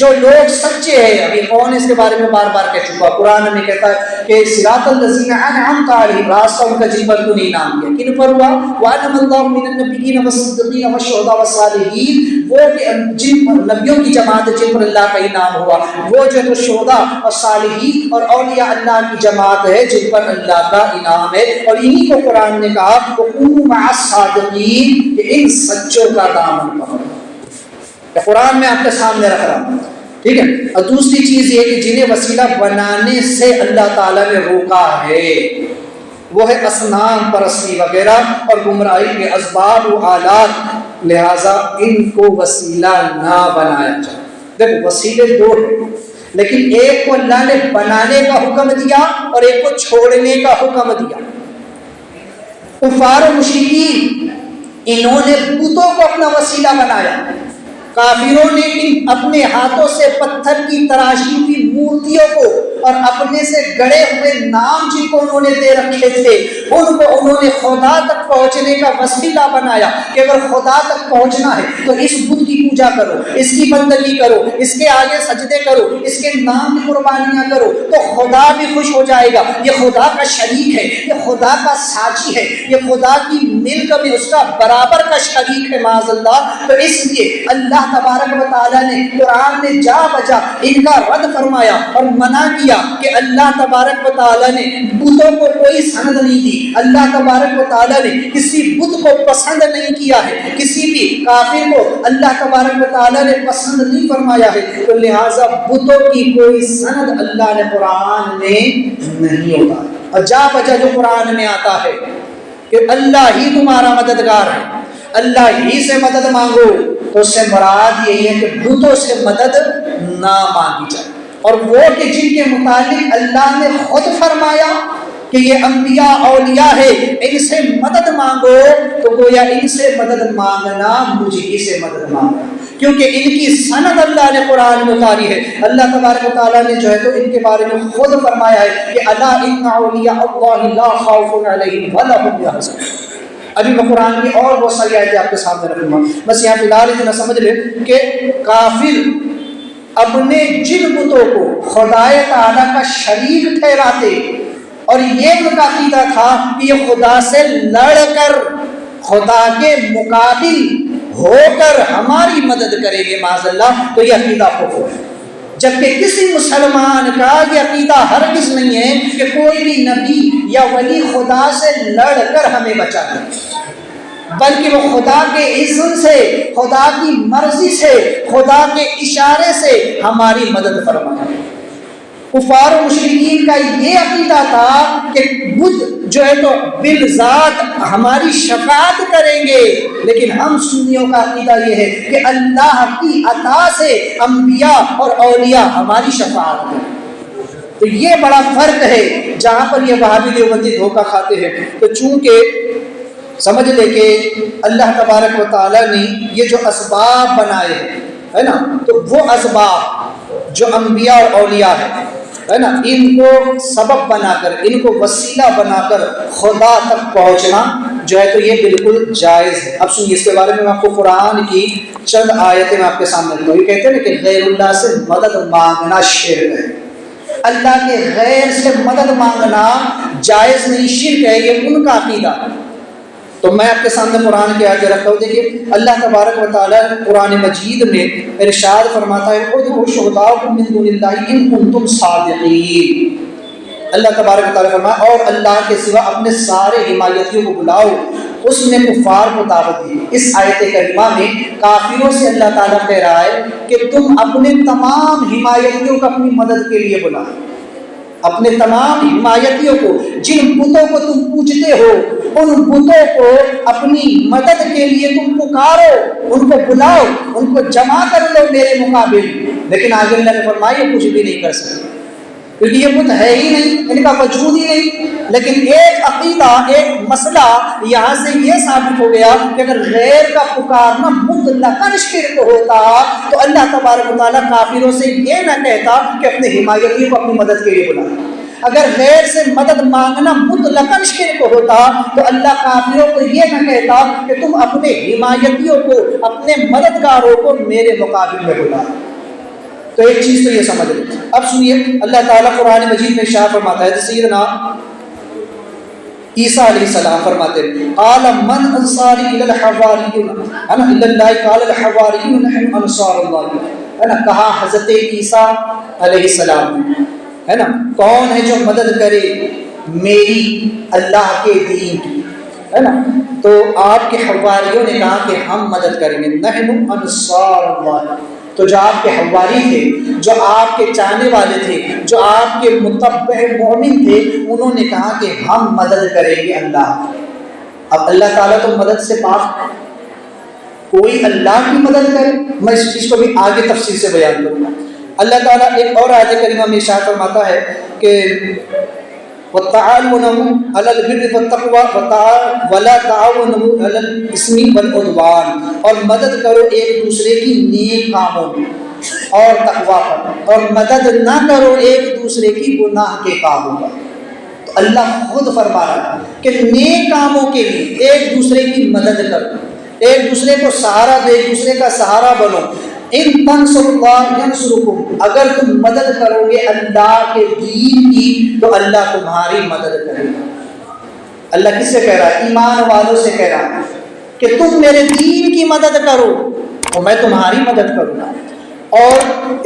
جو لوگ سچے ہیں، ابھی کون اس کے بارے میں بار بار کہہ چکا، قرآن میں کہتا ہے کہ صراط الذین انعمت علیہم، راستہ ان کا جن پر تو نہیں نام کیا، کن پر ہوا؟ وَأَنَّمَ اللَّهُ مِنَ النَّبِيِّينَ وَالصِّدِّيقِينَ وَالشُّهَدَاءِ وَالصَّالِحِينَ، وہ کہ جن نبیوں کی جماعت جن پر اللہ کا انعام ہوا، وہ جو ہے تو شہداء اور صالحین اور اولیاء اللہ کی جماعت ہے جن پر اللہ کا انعام ہے۔ اور انہی کو قرآن نے کہا وَكُونُوا مَعَ الصَّادِقِينَ، کہ ان سچوں کا دامن پکڑو۔ قرآن میں آپ کے سامنے رکھ رہا ہوں، ٹھیک ہے۔ اور دوسری چیز یہ کہ جنہیں وسیلہ بنانے سے اللہ تعالیٰ نے روکا ہے وہ ہے اصنام پرستی وغیرہ اور گمراہی کے اسباب و آلات، لہٰذا ان کو وسیلہ نہ بنایا جائے۔ دیکھو وسیلے دو ہیں، لیکن ایک کو اللہ نے بنانے کا حکم دیا اور ایک کو چھوڑنے کا حکم دیا۔ کفار و مشرکین انہوں نے بتوں کو اپنا وسیلہ بنایا، کافروں نے ان اپنے ہاتھوں سے پتھر کی تراشی ہوئی مورتیوں کو اور اپنے سے گڑے ہوئے نام جن کو انہوں نے دے رکھے تھے ان کو انہوں نے خدا تک پہنچنے کا وسیلہ بنایا کہ اگر خدا تک پہنچنا ہے تو اس بت کی پوجا کرو، اس کی بندگی کرو، اس کے آگے سجدے کرو، اس کے نام کی قربانیاں کرو تو خدا بھی خوش ہو جائے گا، یہ خدا کا شریک ہے، یہ خدا کا ساچی ہے، یہ خدا کی ملک میں اس کا برابر کا شریک ہے معاذ اللہ۔ تو اس لیے اللہ تبارک و تعالیٰ نے قرآن میں جا بجا ان کا رد فرمایا اور منع کیا کہ اللہ تبارک و تعالیٰ نے بتوں کو کوئی سند نہیں دی، اللہ تبارک و تعالیٰ نے کسی بت کو پسند نہیں کیا ہے، کسی بھی کافر کو اللہ تبارک و تعالیٰ نے پسند نہیں فرمایا ہے، تو لہٰذا بتوں کی کوئی سند اللہ نے قرآن میں نہیں ہوتا۔ اور جا بجا جو قرآن میں آتا ہے کہ اللہ ہی تمہارا مددگار ہے، اللہ ہی سے مدد مانگو، تو اس سے مراد یہی ہے کہ بتوں سے مدد نہ مانگی جائے۔ اور وہ کہ جن کے متعلق اللہ نے خود فرمایا کہ یہ انبیاء اولیاء ہے، ان سے مدد مانگو، تو گویا ان سے مدد مانگنا مجھ ہی سے مدد مانگنا، کیونکہ ان کی سند اللہ نے قرآن میں اتاری ہے۔ اللہ تبارک و تعالیٰ نے جو ہے تو ان کے بارے میں خود فرمایا ہے کہ الا ان اولیاء اللہ لا خوف علیہم ولا هم یحزنون۔ ابھی میں قرآن کی اور بہت ساری آیتیں آپ کے سامنے رکھوں گا، بس یہاں فی الحال اتنا سمجھ لیں کہ کافر اپنے جن بتوں کو خدائے تعالیٰ کا شریک ٹھہراتے اور یہ ان کا عقیدہ تھا کہ یہ خدا سے لڑ کر خدا کے مقابل ہو کر ہماری مدد کریں گے معاذ اللہ، تو یہ عقیدہ کفر ہے۔ جبکہ کسی مسلمان کا یہ عقیدہ ہرگز نہیں ہے کہ کوئی بھی نبی یا ولی خدا سے لڑ کر ہمیں بچا دے، بلکہ وہ خدا کے اذن سے، خدا کی مرضی سے، خدا کے اشارے سے ہماری مدد فرمائے۔ کفار و مشرکین کا یہ عقیدہ تھا کہ بت جو ہے تو بالذات ہماری شفاعت کریں گے، لیکن ہم سنیوں کا عقیدہ یہ ہے کہ اللہ کی عطا سے انبیاء اور اولیاء ہماری شفاعت کریں۔ تو یہ بڑا فرق ہے جہاں پر یہ وہابی دیوبندی دھوکہ کھاتے ہیں۔ تو چونکہ سمجھ لے کہ اللہ تبارک و تعالیٰ نے یہ جو اسباب بنائے ہیں ہے نا، تو وہ اسباب جو انبیاء اور اولیاء ہے نا، ان کو سبب بنا کر، ان کو وسیلہ بنا کر خدا تک پہنچنا جو ہے تو یہ بالکل جائز ہے۔ اب سنیے اس کے بارے میں آپ کو قرآن کی چند آیتیں میں آپ کے سامنے رکھتا ہوں۔ یہ کہتے ہیں کہ غیر اللہ سے مدد مانگنا شرک ہے، اللہ کے غیر سے مدد مانگنا جائز نہیں، شرک ہے، یہ ان کا عقیدہ ہے۔ تو میں آپ کے سامنے قرآن کی آیتیں رکھتا ہوں۔ دیکھیے اللہ تبارک و تعالیٰ قرآن مجید میں ارشاد فرماتا ہے ادعوا شہداءکم من دون اللہ ان کنتم صادقین۔ اللہ تبارک و تعالیٰ فرمایا اور اللہ کے سوا اپنے سارے حمایتیوں کو بلاؤ۔ اس نے کفار کو دعوت دی۔ اس آیت کریمہ میں کافروں سے اللہ تعالیٰ کہہ رہا ہے کہ تم اپنے تمام حمایتیوں کو اپنی مدد کے لیے بلاؤ، اپنے تمام حمایتیوں کو، جن بتوں کو تم پوجتے ہو ان بتوں کو اپنی مدد کے لیے تم پکارو، ان کو بلاؤ، ان کو جمع کر لو میرے مقابل۔ لیکن آگے اللہ نے فرمایا یہ کچھ بھی نہیں کر سکتے، کیونکہ یہ بت ہے ہی نہیں، ان کا وجود ہی نہیں۔ لیکن ایک عقیدہ، ایک مسئلہ یہاں سے یہ ثابت ہو گیا کہ اگر غیر کا پکارنا مطلقاً شرک ہوتا تو اللہ تبارک و تعالیٰ کافروں سے یہ نہ کہتا کہ اپنے حمایتیوں کو اپنی مدد کے لیے بلانا۔ اگر غیر سے مدد مانگنا مطلقاً شرک ہوتا تو اللہ کافروں کو یہ نہ کہتا کہ تم اپنے حمایتیوں کو، اپنے مددگاروں کو میرے مقابل میں بلاؤ۔ تو ایک چیز تو یہ سمجھ لیں۔ اب سنیے اللہ تعالیٰ قرآن مجید میں ارشاد فرماتا ہے، سیدنا عیسیٰ علیہ السلام فرماتے ہیں قال من انصاری الی الحواریون انا الی اللہ قال الحواریون نحن انصار اللہ، ہے نا، کہا حضرت عیسیٰ علیہ السلام ہے نا، کون ہے جو مدد کرے میری اللہ کے دین کی، ہے نا، تو آپ کے حواریوں نے کہا کہ ہم مدد کریں گے، نحن انصار اللہ۔ تو جو آپ کے حواری تھے، جو آپ کے چاہنے والے تھے، جو آپ کے متبع مومن تھے، انہوں نے کہا کہ ہم مدد کریں گے اللہ۔ اب اللہ تعالیٰ تو مدد سے پاک، کوئی اللہ کی مدد کرے، میں اس چیز کو بھی آگے تفصیل سے بیان کروں گا۔ اللہ تعالیٰ ایک اور آیت کریمہ میں ارشاد فرماتا ہے کہ وتعاونوا علی البر والتقوی ولا تعاونوا علی الاثم والعدوان، اور مدد کرو ایک دوسرے کی نیک کاموں میں اور تقوی پر، اور مدد نہ کرو ایک دوسرے کی گناہ کے کاموں پر۔ تو اللہ خود فرما رہا ہے کہ نیک کاموں کے لیے ایک دوسرے کی مدد کرو، ایک دوسرے کو سہارا دو، ایک دوسرے کا سہارا بنو۔ ان تنصروا اللہ ینصرکم، اگر تم مدد کرو گے اللہ کے دین کی تو اللہ تمہاری مدد کرے گا۔ اللہ کس سے کہہ رہا ہے؟ ایمان والوں سے کہہ رہا ہے کہ تم میرے دین کی مدد کرو تو میں تمہاری مدد کروں گا۔ اور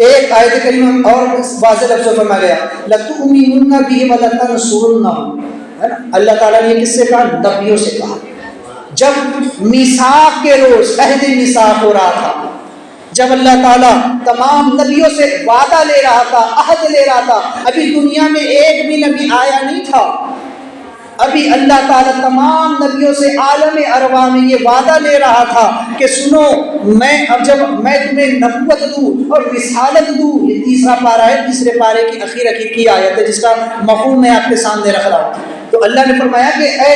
ایک آیت کریمہ اور واضح لفظوں میں فرمایا گیا لَتُؤْمِنُنَّ بِهِ وَلَتَنْصُرُنَّهُ، ہے نا؟ اللہ تعالیٰ نے یہ کس سے کہا؟ نبیوں سے کہا۔ جب میثاق کے روز عہد میثاق ہو رہا تھا، جب اللہ تعالیٰ تمام نبیوں سے وعدہ لے رہا تھا، عہد لے رہا تھا، ابھی دنیا میں ایک بھی نبی آیا نہیں تھا، ابھی اللہ تعالیٰ تمام نبیوں سے عالم ارواح میں یہ وعدہ لے رہا تھا کہ سنو، جب میں تمہیں نبوت دوں اور رسالت دوں، یہ تیسرا پارہ ہے، تیسرے پارے کی اخیر کی آیت ہے جس کا مفہوم میں آپ کے سامنے رکھ رہا ہوں۔ تو اللہ نے فرمایا کہ اے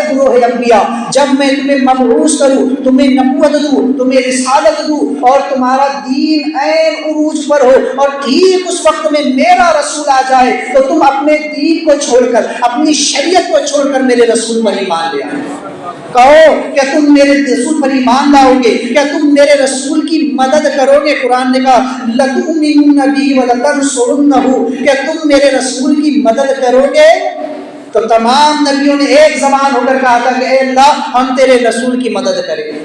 گروہ انبیاء، جب میں تمہیں مبعوث کروں، تمہیں نبوت دوں، تمہیں رسالت دوں، اور تمہارا دین عین عروج پر ہو، اور ٹھیک اس وقت میں میرا رسول آ جائے تو تم اپنے دین کو چھوڑ کر، اپنی شریعت کو چھوڑ کر میرے رسول پر ایمان لے آئے۔ کہو کہ تم میرے رسول پر ایمان لاؤ گے، کیا تم میرے رسول کی مدد کرو گے؟ قرآن نے کہا لَتُؤْمِنُنَّ بِهِ وَلَتَنْصُرُنَّهُ، کہ تم میرے رسول کی مدد کرو گے؟ تو تمام نبیوں نے ایک زبان ہو کر کہا تھا کہ اے اللہ، ہم تیرے رسول کی مدد کریں گے،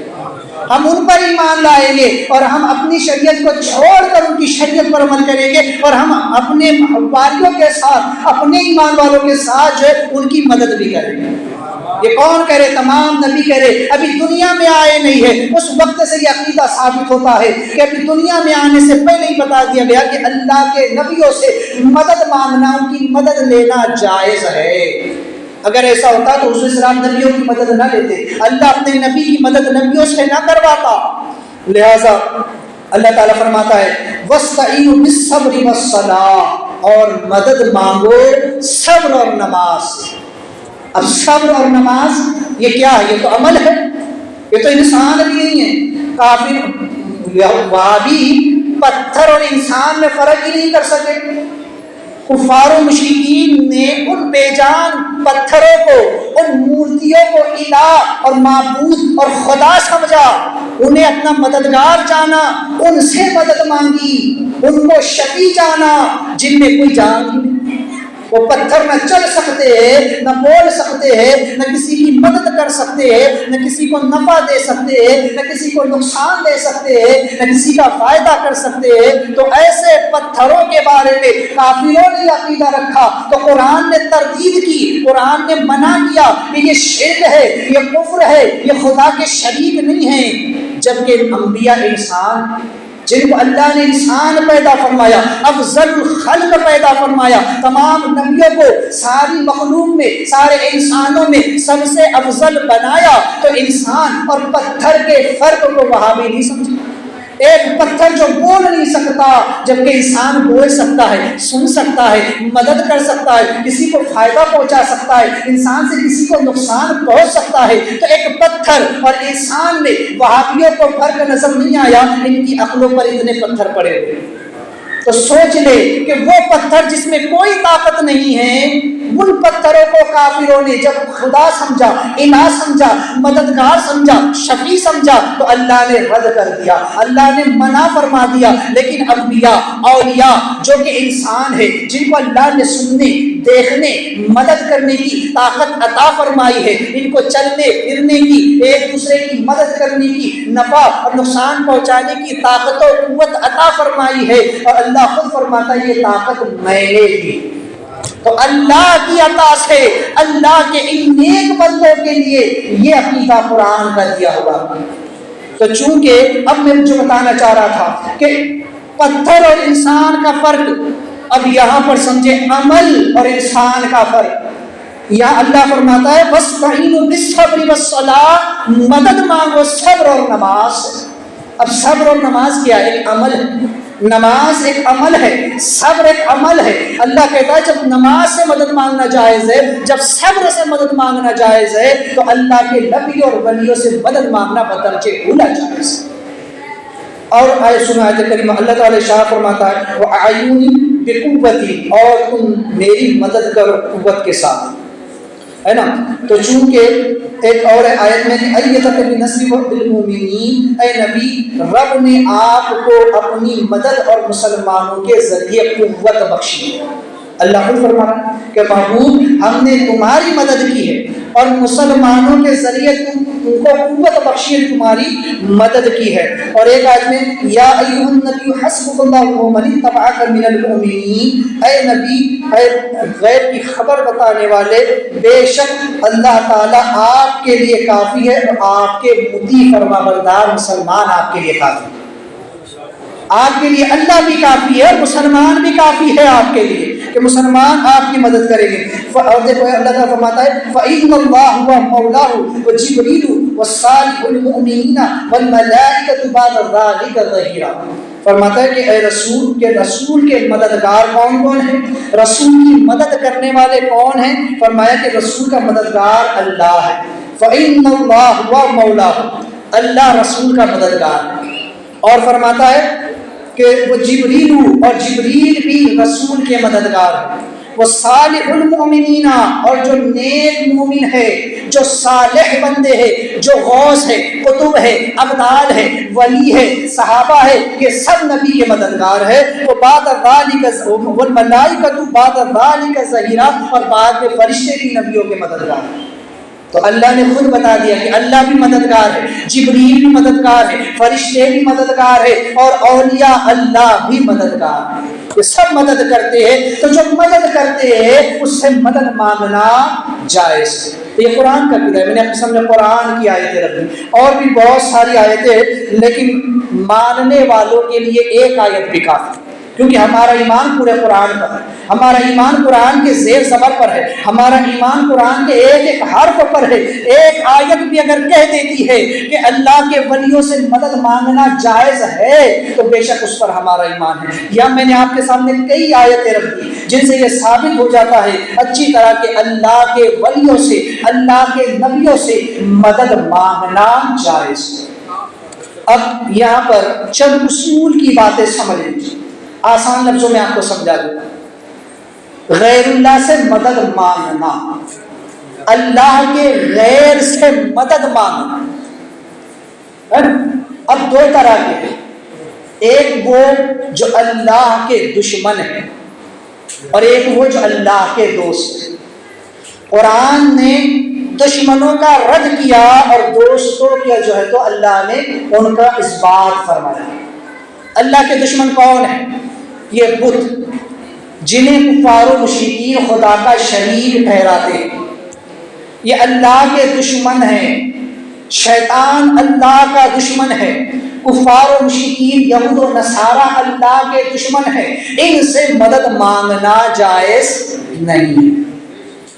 ہم ان پر ایمان لائیں گے، اور ہم اپنی شریعت کو چھوڑ کر ان کی شریعت پر عمل کریں گے، اور ہم اپنے والیوں کے ساتھ، اپنے ایمان والوں کے ساتھ جو ہے ان کی مدد بھی کریں گے۔ یہ کون کہہ رہے؟ تمام نبی کہہ رہے، ابھی دنیا میں آئے نہیں ہے، اس وقت سے یہ عقیدہ ثابت ہوتا ہے کہ ابھی دنیا میں آنے سے پہلے ہی بتا دیا گیا کہ اللہ کے نبیوں سے مدد مانگنا، ان کی مدد لینا جائز ہے۔ اگر ایسا ہوتا تو حضور اسلام نبیوں کی مدد نہ لیتے، اللہ اپنے نبی کی مدد نبیوں سے نہ کرواتا۔ لہذا اللہ تعالیٰ فرماتا ہے وَاسْتَعِینُوا بِالصَّبْرِ وَالصَّلَاةِ، اور مدد مانگو صبر اور نماز سے۔ اب صبر اور نماز یہ کیا ہے؟ یہ تو عمل ہے، یہ تو انسان بھی نہیں ہے۔ کافر وہابی پتھر اور انسان میں فرق ہی نہیں کر سکے۔ کفار و مشرکین نے ان بے جان پتھروں کو، ان مورتیوں کو الہ اور معبود اور خدا سمجھا، انہیں اپنا مددگار جانا، ان سے مدد مانگی، ان کو شفیع جانا جن میں کوئی جان نہیں۔ وہ پتھر نہ چل سکتے ہیں، نہ بول سکتے ہیں، نہ کسی کی مدد کر سکتے ہیں، نہ کسی کو نفع دے سکتے ہیں، نہ کسی کو نقصان دے سکتے ہیں، نہ کسی کا فائدہ کر سکتے ہیں۔ تو ایسے پتھروں کے بارے میں کافروں نے عقیدہ رکھا تو قرآن نے تردید کی، قرآن نے منع کیا کہ یہ شرک ہے، یہ کفر ہے، یہ خدا کے شریک نہیں ہیں۔ جبکہ انبیاء انسان جن کو اللہ نے انسان پیدا فرمایا، افضل الخلق پیدا فرمایا، تمام نبیوں کو ساری مخلوق میں، سارے انسانوں میں سب سے افضل بنایا، تو انسان اور پتھر کے فرق کو وہاں بھی نہیں سمجھا۔ ایک پتھر جو بول نہیں سکتا جبکہ انسان بول سکتا ہے، سن سکتا ہے، مدد کر سکتا ہے، کسی کو فائدہ پہنچا سکتا ہے، انسان سے کسی کو نقصان پہنچ سکتا ہے، تو ایک پتھر اور انسان میں وہابیوں کو فرق نظر نہیں آیا، ان کی عقلوں پر اتنے پتھر پڑے ہوئے۔ تو سوچ لے کہ وہ پتھر جس میں کوئی طاقت نہیں ہے، ان پتھروں کو کافروں نے جب خدا سمجھا، الہ سمجھا، مددگار سمجھا، شفیع سمجھا، تو اللہ نے رد کر دیا، اللہ نے منع فرما دیا۔ لیکن انبیاء، اولیاء جو کہ انسان ہے، جن کو اللہ نے سننے، دیکھنے، مدد کرنے کی طاقت عطا فرمائی ہے، ان کو چلنے پھرنے کی، ایک دوسرے کی مدد کرنے کی، نفع اور نقصان پہنچانے کی طاقت و قوت عطا فرمائی ہے، اور اللہ خود فرماتا ہے یہ طاقت میں نے دی۔ تو اللہ کی عطا سے اللہ کے ان نیک بندوں کے لیے یہ عقیدہ قرآن کا دیا ہوا۔ تو چونکہ اب میں جو بتانا چاہ رہا تھا کہ پتھر اور انسان کا فرق، اب یہاں پر سمجھے عمل اور انسان کا فرق۔ یہاں اللہ فرماتا ہے وَاسْتَعِینُوا بِالصَّبْرِ وَالصَّلَاةِ، مدد مانگو صبر اور نماز۔ اب صبر اور نماز کیا ہے؟ ایک عمل ہے۔ نماز ایک عمل ہے، صبر ایک عمل ہے۔ اللہ کہتا ہے جب نماز سے مدد مانگنا جائز ہے، جب صبر سے مدد مانگنا جائز ہے، تو اللہ کے نبی اور ولیوں سے مدد مانگنا بدرجہ اولا جائز ہے۔ اور آیت سنا آیت کریمہ، اللہ تعالی شاہ فرماتا ہے وَأَعِنُونِي بِقُوَّتِي، اور تم میری مدد کرو قوت کے ساتھ، ہے نا۔ تو چونکہ ایک اور آیت میں ایتک بنصر المؤمنین، اے نبی رب نے آپ کو اپنی مدد اور مسلمانوں کے ذریعے قوت بخشی ہے۔ اللہ خود فرما رہا ہے کہ محبوب ہم نے تمہاری مدد کی ہے اور مسلمانوں کے ذریعے تم کو قوت بخشی ہے، تمہاری مدد کی ہے۔ اور ایک آیت میں یا ایھا النبی حسبک اللہ ومن اتبعک من المؤمنین، اے نبی، اے غیب کی خبر بتانے والے، بے شک اللہ تعالیٰ آپ کے لیے کافی ہے اور آپ کے مطیع فرما بردار مسلمان آپ کے لیے کافی ہے۔ آپ کے لیے اللہ بھی کافی ہے اور مسلمان بھی کافی ہے آپ کے لیے، کہ مسلمان آپ کی مدد کریں گے۔ اور دیکھو اللہ تعالیٰ فرماتا ہے فَإِنَّ اللَّهَ هُوَ مَوْلَاهُ وَجِبْرِيلُ وَالصَّالِحُ الْمُؤْمِنِينَ وَالْمَلَائِكَةُ بَعْدَ ذَلِكَ ظَهِيرًا۔ فرماتا ہے کہ اے رسول کے مددگار کون کون ہیں، رسول کی مدد کرنے والے کون ہیں؟ فرمایا کہ رسول کا مددگار اللہ ہے۔ فَإِنَّ اللَّهَ هُوَ مَوْلَاهُ، اللہ رسول کا مددگار ہے۔ اور فرماتا ہے کہ وہ جبریل، اور جبریل بھی رسول کے مددگار ہیں۔ وہ صالح المؤمنین، اور جو نیک مومن ہے، جو صالح بندے ہیں، جو غوث ہے، قطب ہے، ابدال ہے، ولی ہے، صحابہ ہے، یہ سب نبی کے مددگار ہے۔ وہ بعد ذالک والملائکۃ بعد ذالک ظہیرا، اور بعد میں فرشتے بھی نبیوں کے مددگار ہیں۔ تو اللہ نے خود بتا دیا کہ اللہ بھی مددگار ہے، جبریل بھی مددگار ہے، فرشتے بھی مددگار ہے، اور اولیاء اللہ بھی مددگار ہیں۔ یہ سب مدد کرتے ہیں، تو جو مدد کرتے ہیں اس سے مدد مانگنا جائز ہے۔ یہ قرآن کا قاعدہ ہے، میں نے اپنے سامنے قرآن کی آیتیں رکھی، اور بھی بہت ساری آیتیں، لیکن ماننے والوں کے لیے ایک آیت بھی کافی، کیونکہ ہمارا ایمان پورے قرآن پر ہے، ہمارا ایمان قرآن کے زیر زبر پر ہے، ہمارا ایمان قرآن کے ایک ایک حرف پر ہے۔ ایک آیت بھی اگر کہہ دیتی ہے کہ اللہ کے ولیوں سے مدد مانگنا جائز ہے تو بے شک اس پر ہمارا ایمان ہے۔ یا میں نے آپ کے سامنے کئی آیتیں رکھ دی جن سے یہ ثابت ہو جاتا ہے اچھی طرح کہ اللہ کے ولیوں سے، اللہ کے نبیوں سے مدد مانگنا جائز ہے۔ اب یہاں پر چند اصول کی باتیں سمجھ لیجیے، آسان لفظوں میں آپ کو سمجھا دوں۔ غیر اللہ سے مدد مانگنا، اللہ کے غیر سے مدد مانگنا، اب دو طرح کے ہیں، ایک وہ جو اللہ کے دشمن ہیں اور ایک وہ جو اللہ کے دوست ہیں۔ قرآن نے دشمنوں کا رد کیا اور دوستوں کا جو ہے تو اللہ نے ان کا اثبات فرمایا۔ اللہ کے دشمن کون ہیں؟ یہ بت جنہیں کفار و مشرکین خدا کا شریک ٹھہراتے ہیں، یہ اللہ کے دشمن ہیں۔ شیطان اللہ کا دشمن ہے، کفار و مشرکین یہود و نصارہ اللہ کے دشمن ہیں، ان سے مدد مانگنا جائز نہیں ہے۔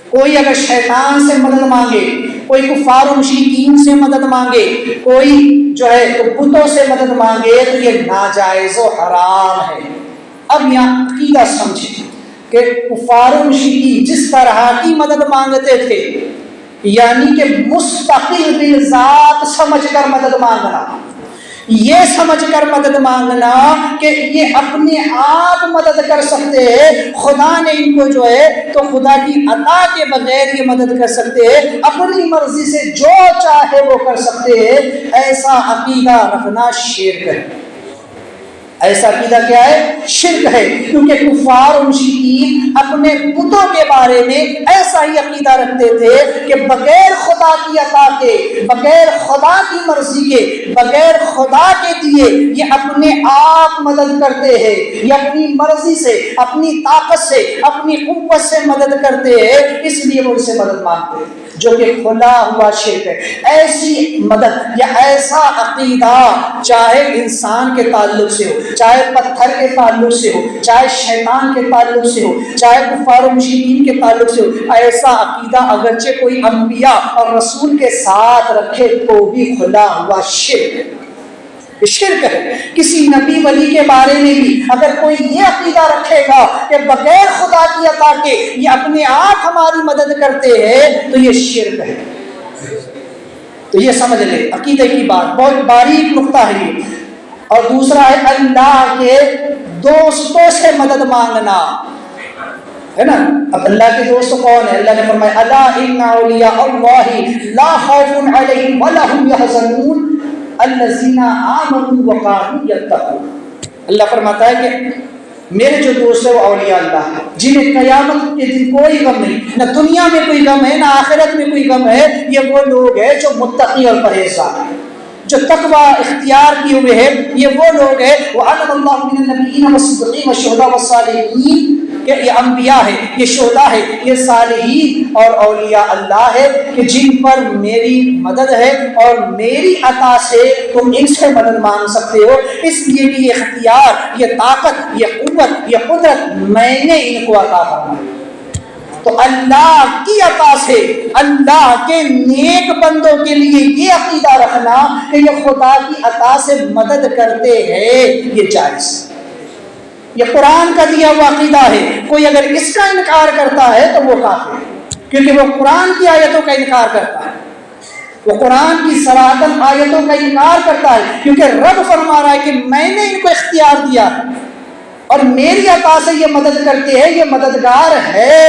کوئی اگر شیطان سے مدد مانگے، کوئی کفار و مشرکین سے مدد مانگے، کوئی جو ہے تو بتوں سے مدد مانگے تو یہ ناجائز و حرام ہے۔ اب یہاں عقیدہ سمجھیں کہ کفار و مشرکین جس طرح کی مدد مانگتے تھے، یعنی کہ مستقل بالذات سمجھ کر مدد مانگنا، یہ سمجھ کر مدد مانگنا کہ یہ اپنے آپ مدد کر سکتے ہیں، خدا نے ان کو جو ہے تو خدا کی عطا کے بغیر یہ مدد کر سکتے ہیں، اپنی مرضی سے جو چاہے وہ کر سکتے ہیں، ایسا عقیدہ رکھنا شرک ہے۔ ایسا عقیدہ کیا ہے؟ شرک ہے، کیونکہ کفار و مشرکین اپنے بتوں کے بارے میں ایسا ہی عقیدہ رکھتے تھے کہ بغیر خدا کی عطا کے، بغیر خدا کی مرضی کے، بغیر خدا کے دیے یہ اپنے آپ مدد کرتے ہیں، یہ اپنی مرضی سے، اپنی طاقت سے، اپنی قوت سے مدد کرتے ہیں، اس لیے وہ ان سے مدد مانگتے ہیں، جو کہ کھلا ہوا شرک ہے۔ ایسی مدد یا ایسا عقیدہ چاہے انسان کے تعلق سے ہو، چاہے پتھر کے تعلق سے ہو، چاہے شیطان کے تعلق سے ہو، چاہے کفار و مشرکین کے تعلق سے ہو، ایسا عقیدہ اگرچہ کوئی انبیاء اور رسول کے ساتھ رکھے تو بھی کھلا ہوا شرک ہے۔ یہ شرک ہے۔ کسی نبی ولی کے بارے میں بھی اگر کوئی یہ عقیدہ رکھے گا کہ بغیر خدا کی عطا کے یہ اپنے آپ ہماری مدد کرتے ہیں تو یہ شرک ہے۔ تو یہ سمجھ لے عقیدے کی بات، بہت باریک نقطہ ہے یہ۔ اور دوسرا ہے اللہ کے دوستوں سے مدد مانگنا، ہے نا۔ اب اللہ کے دوست کون ہے؟ اللہ نے فرمایا الا ان اولیاء اللہ لا خوف علیہم ولا هم يحزنون الذین آمنوا وكانوا يتقون۔ اللہ فرماتا ہے کہ میرے جو دوست ہے وہ اولیاء اللہ ہے جنہیں قیامت کے دن کوئی غم نہیں، نہ دنیا میں کوئی غم ہے نہ آخرت میں کوئی غم ہے۔ یہ وہ لوگ ہیں جو متقی اور پرہیزگار ہیں، جو تقوی اختیار کیے ہوئے ہیں، یہ وہ لوگ ہیں وَعَلَمَ اللَّهُ مِنَ النَّبِيِّينَ وَالصِّدِّيقِينَ وَالشُّهَدَاءِ وَالصَّالِحِينَ کہ یہ انبیاء ہے، یہ شہداء ہے، یہ صالحین اور اولیاء اللہ ہے کہ جن پر میری مدد ہے اور میری عطا سے تم ان سے مدد مانگ سکتے ہو۔ اس لیے کہ یہ اختیار، یہ طاقت، یہ قوت، یہ قدرت میں نے ان کو عطا فرمائی۔ تو اللہ کی عطا سے اللہ کے نیک بندوں کے لیے یہ عقیدہ رکھنا کہ یہ خدا کی عطا سے مدد کرتے ہیں، یہ جائز ہے۔ یہ قرآن کا دیا ہوا عقیدہ ہے۔ کوئی اگر اس کا انکار کرتا ہے تو وہ کافر ہے، کیونکہ وہ قرآن کی آیتوں کا انکار کرتا ہے، وہ قرآن کی صراحتاً آیتوں کا انکار کرتا ہے، کیونکہ رب فرما رہا ہے کہ میں نے ان کو اختیار دیا ہے اور میری عطا سے یہ مدد کرتے ہیں، یہ مددگار ہے۔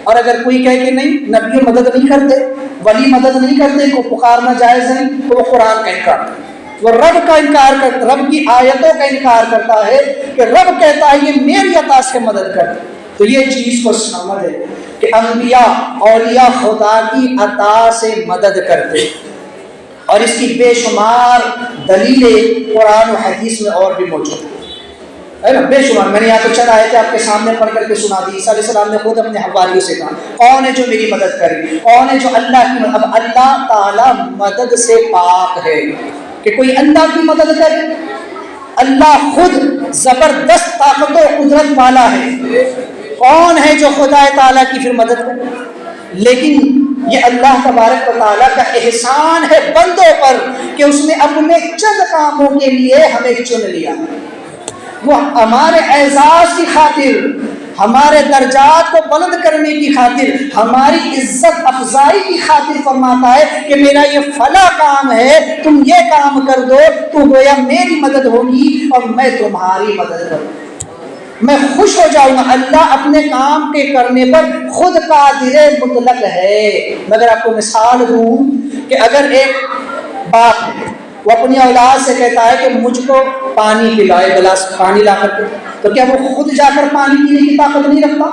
اور اگر کوئی کہے کہ نہیں نبی مدد نہیں کرتے، ولی مدد نہیں کرتے، کو پکارنا جائز نہیں، تو وہ قرآن کا انکار کرتا ہے، وہ رب کا انکار کرتا، رب کی آیتوں کا انکار کرتا ہے کہ رب کہتا ہے یہ میری عطا سے مدد کرتے۔ تو یہ چیز کو سمجھ ہے کہ انبیاء اولیاء خدا کی عطا سے مدد کرتے، اور اس کی بے شمار دلیلیں قرآن و حدیث میں اور بھی موجود ہیں، ہے نا، بے شمار۔ میں نے یہاں تو چند آیتیں آپ کے سامنے پڑھ کر کے سنا دی۔ عیسیٰ علیہ السلام نے خود اپنے حواریوں سے کہا کون ہے جو میری مدد کرے، کون ہے جو اللہ کی مدد۔ اب اللہ تعالی مدد سے پاک ہے کہ کوئی اللہ کی مدد کرے، اللہ خود زبردست طاقت و قدرت والا ہے، کون ہے جو خدا تعالیٰ کی پھر مدد کرے؟ لیکن یہ اللہ تبارک و تعالیٰ کا احسان ہے بندوں پر کہ اس نے اپنے چند کاموں کے لیے ہمیں چن لیا، وہ ہمارے اعزاز کی خاطر، ہمارے درجات کو بلند کرنے کی خاطر، ہماری عزت افزائی کی خاطر فرماتا ہے کہ میرا یہ فلاں کام ہے، تم یہ کام کر دو تو گویا میری مدد ہوگی اور میں تمہاری مدد کروں، میں خوش ہو جاؤں گا۔ اللہ اپنے کام کے کرنے پر خود قادر مطلق ہے۔ میں اگر آپ کو مثال دوں کہ اگر ایک باپ ہے، وہ اپنی اولاد سے کہتا ہے کہ مجھ کو پانی پلائے، گلاس پانی لا کر کے، تو کیا وہ خود جا کر پانی پینے کی طاقت نہیں رکھتا؟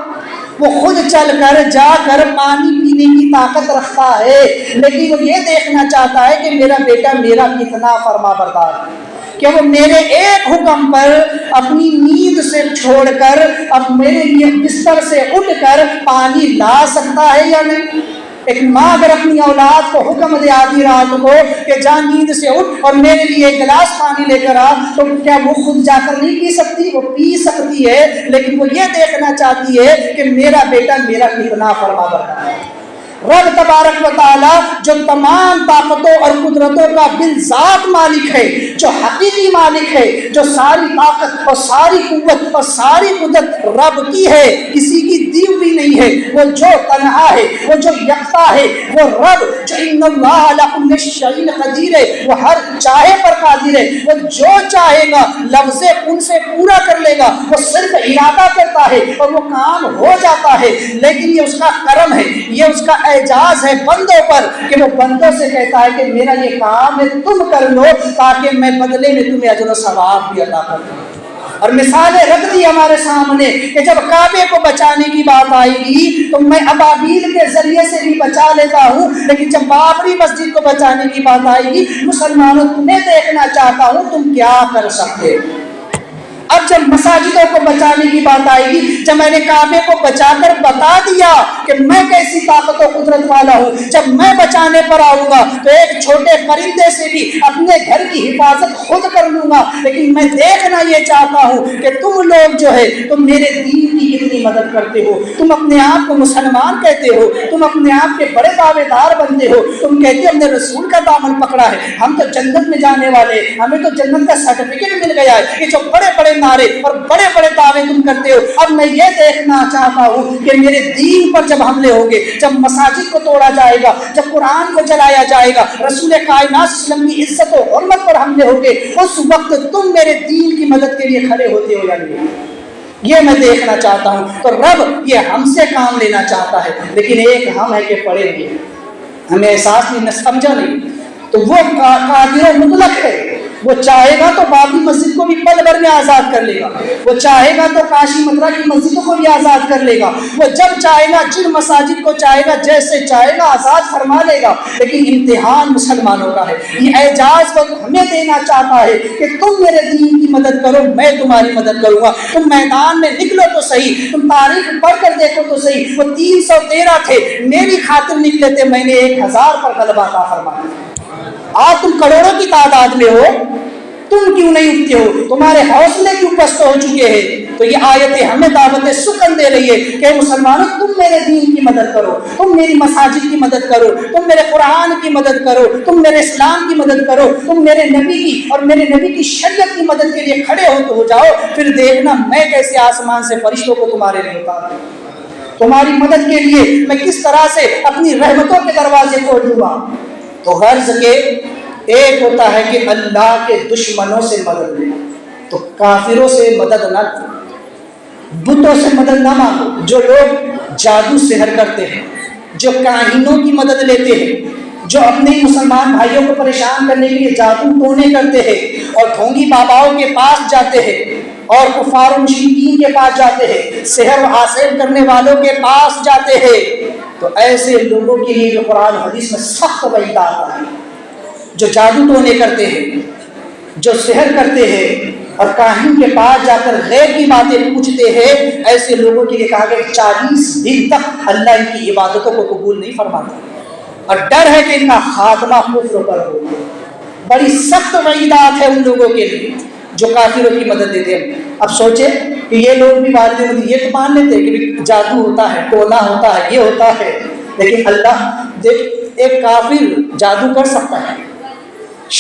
وہ خود چل کر جا کر پانی پینے کی طاقت رکھتا ہے، لیکن وہ یہ دیکھنا چاہتا ہے کہ میرا بیٹا میرا کتنا فرما بردار ہے، کہ وہ میرے ایک حکم پر اپنی نیند سے چھوڑ کر اب میرے لیے بستر سے اٹھ کر پانی لا سکتا ہے یا نہیں۔ ایک ماں اگر اپنی اولاد کو حکم دے آدھی رات کو کہ جا نیند سے اٹھ اور میرے لیے ایک گلاس پانی لے کر آ، تو کیا وہ خود جا کر نہیں پی سکتی؟ وہ پی سکتی ہے، لیکن وہ یہ دیکھنا چاہتی ہے کہ میرا بیٹا میرا کتنا فرما بردار ہے۔ رب تبارک و تعالی جو تمام طاقتوں اور قدرتوں کا بالذات مالک ہے، جو حقیقی مالک ہے، جو ساری طاقت اور ساری قوت اور ساری قدرت رب کی ہے، کسی کی دی ہوئی نہیں ہے، وہ جو تنہا ہے، وہ جو یکتا ہے، وہ رب جو ان اللہ علی کل شیء قدیر ہے، وہ ہر چاہے پر قادر ہے، وہ جو چاہے گا لفظ ان سے پورا کر لے گا، وہ صرف ارادہ کرتا ہے اور وہ کام ہو جاتا ہے۔ لیکن یہ اس کا کرم ہے، یہ اس کا اعجاز ہے بندوں پر کہ وہ بندوں سے کہتا ہے کہ میرا یہ کام ہے تم کر لو تاکہ میں بدلے میں تمہیں اجر و ثواب بھی عطا کروں۔ اور مثالیں رکھ دی ہمارے سامنے کہ جب کعبے کو بچانے کی بات آئے گی تو میں ابابیل کے ذریعے سے بھی بچا لیتا ہوں، لیکن جب بابری مسجد کو بچانے کی بات آئے گی مسلمانوں تمہیں دیکھنا چاہتا ہوں تم کیا کر سکتے۔ اب جب مساجدوں کو بچانے کی بات آئے گی، جب میں نے کعبے کو بچا کر بتا دیا کہ میں کیسی طاقت و قدرت والا ہوں، جب میں بچانے پر آؤں گا تو ایک چھوٹے پرندے سے بھی اپنے گھر کی حفاظت خود کر لوں گا۔ لیکن میں دیکھنا یہ چاہتا ہوں کہ تم لوگ جو ہے تم میرے دین کی کتنی مدد کرتے ہو، تم اپنے آپ کو مسلمان کہتے ہو، تم اپنے آپ کے بڑے دعوے دار بنتے ہو، تم کہتے ہو ہم نے رسول کا دامن پکڑا ہے، ہم تو جنت میں جانے والے، ہمیں تو جنت کا سرٹیفکیٹ مل گیا ہے۔ یہ جو بڑے بڑے نعرے اور بڑے بڑے دعوے تم کرتے ہو، اب میں یہ دیکھنا چاہتا ہوں کہ میرے دین پر جب حملے ہوں گے، جب مساجد کو توڑا جائے گا، جب قرآن کو جلایا جائے گا، رسول کائنات صلی اللہ علیہ وسلم کی عزت و حرمت پر حملے ہوں گے، اس وقت تم میرے دین کی مدد کے لیے کھڑے ہوتے ہو یا نہیں؟ یہ میں دیکھنا چاہتا ہوں۔ تو رب یہ ہم سے کام لینا چاہتا ہے، لیکن ایک ہم ہے کہ پڑھیں گے، ہمیں احساس نہیں، سمجھا نہیں۔ تو وہ قادر مطلق ہے، وہ چاہے گا تو بابری مسجد کو بھی پل بھر میں آزاد کر لے گا، وہ چاہے گا تو کاشی متھرا کی مسجدوں کو بھی آزاد کر لے گا، وہ جب چاہے گا جن مساجد کو چاہے گا جیسے چاہے گا آزاد فرما لے گا۔ لیکن امتحان مسلمانوں کا ہے، یہ اعجاز وہ ہمیں دینا چاہتا ہے کہ تم میرے دین کی مدد کرو، میں تمہاری مدد کروں گا۔ تم میدان میں نکلو تو صحیح، تم تاریخ پڑھ کر دیکھو تو صحیح، وہ 313 تھے، میری خاطر نکلے تھے، میں نے 1000 پر غلبہ عطا فرمایا۔ آج تم کروڑوں کی تعداد میں ہو، تم کیوں نہیں اٹھتے ہو؟ تمہارے حوصلے کیوں پست ہو چکے ہیں؟ تو یہ آیتیں ہمیں دعوت سکن دے رہی ہے کہ مسلمانوں تم میرے دین کی مدد کرو، تم میری مساجد کی مدد کرو، تم میرے قرآن کی مدد کرو، تم میرے اسلام کی مدد کرو، تم میرے نبی کی اور میرے نبی کی شریعت کی مدد کے لیے کھڑے ہو جاؤ، پھر دیکھنا میں کیسے آسمان سے فرشتوں کو تمہارے لیے اتاروں، تمہاری مدد کے لیے میں کس طرح سے اپنی رحمتوں کے دروازے کھولوں گا۔ تو غرض کے ایک ہوتا ہے کہ اللہ کے دشمنوں سے مدد لے، تو کافروں سے مدد نہ لو، بتوں سے مدد نہ مانگو، جو لوگ جادو سحر کرتے ہیں، جو کاہنوں کی مدد لیتے ہیں، جو اپنے مسلمان بھائیوں کو پریشان کرنے کے لیے جادو ٹونے کرتے ہیں اور ڈھونگی باباؤں کے پاس جاتے ہیں اور کفار و مشرکین کے پاس جاتے ہیں، سحر و حاسد کرنے والوں کے پاس جاتے ہیں، تو ایسے لوگوں کے لیے جو قرآن حدیث میں سخت وعید آتا ہے، جو جادو ٹونے کرتے ہیں، جو سحر کرتے ہیں اور کاہن کے پاس جا کر غیب کی باتیں پوچھتے ہیں، ایسے لوگوں کے لیے کہا گیا 40 دن تک اللہ ان کی عبادتوں کو قبول نہیں فرماتا، اور ڈر ہے کہ ان کا خاتمہ کفر پر ہو۔ بڑی سخت وعیدات ہے ان لوگوں کے لیے جو کافروں کی مدد دیتے ہیں۔ اب سوچے کہ یہ لوگ بھی والدین یہ تو مان لیتے ہیں کہ جادو ہوتا ہے، ٹونا ہوتا ہے، یہ ہوتا ہے، لیکن اللہ دیکھ ایک کافر جادو کر سکتا ہے،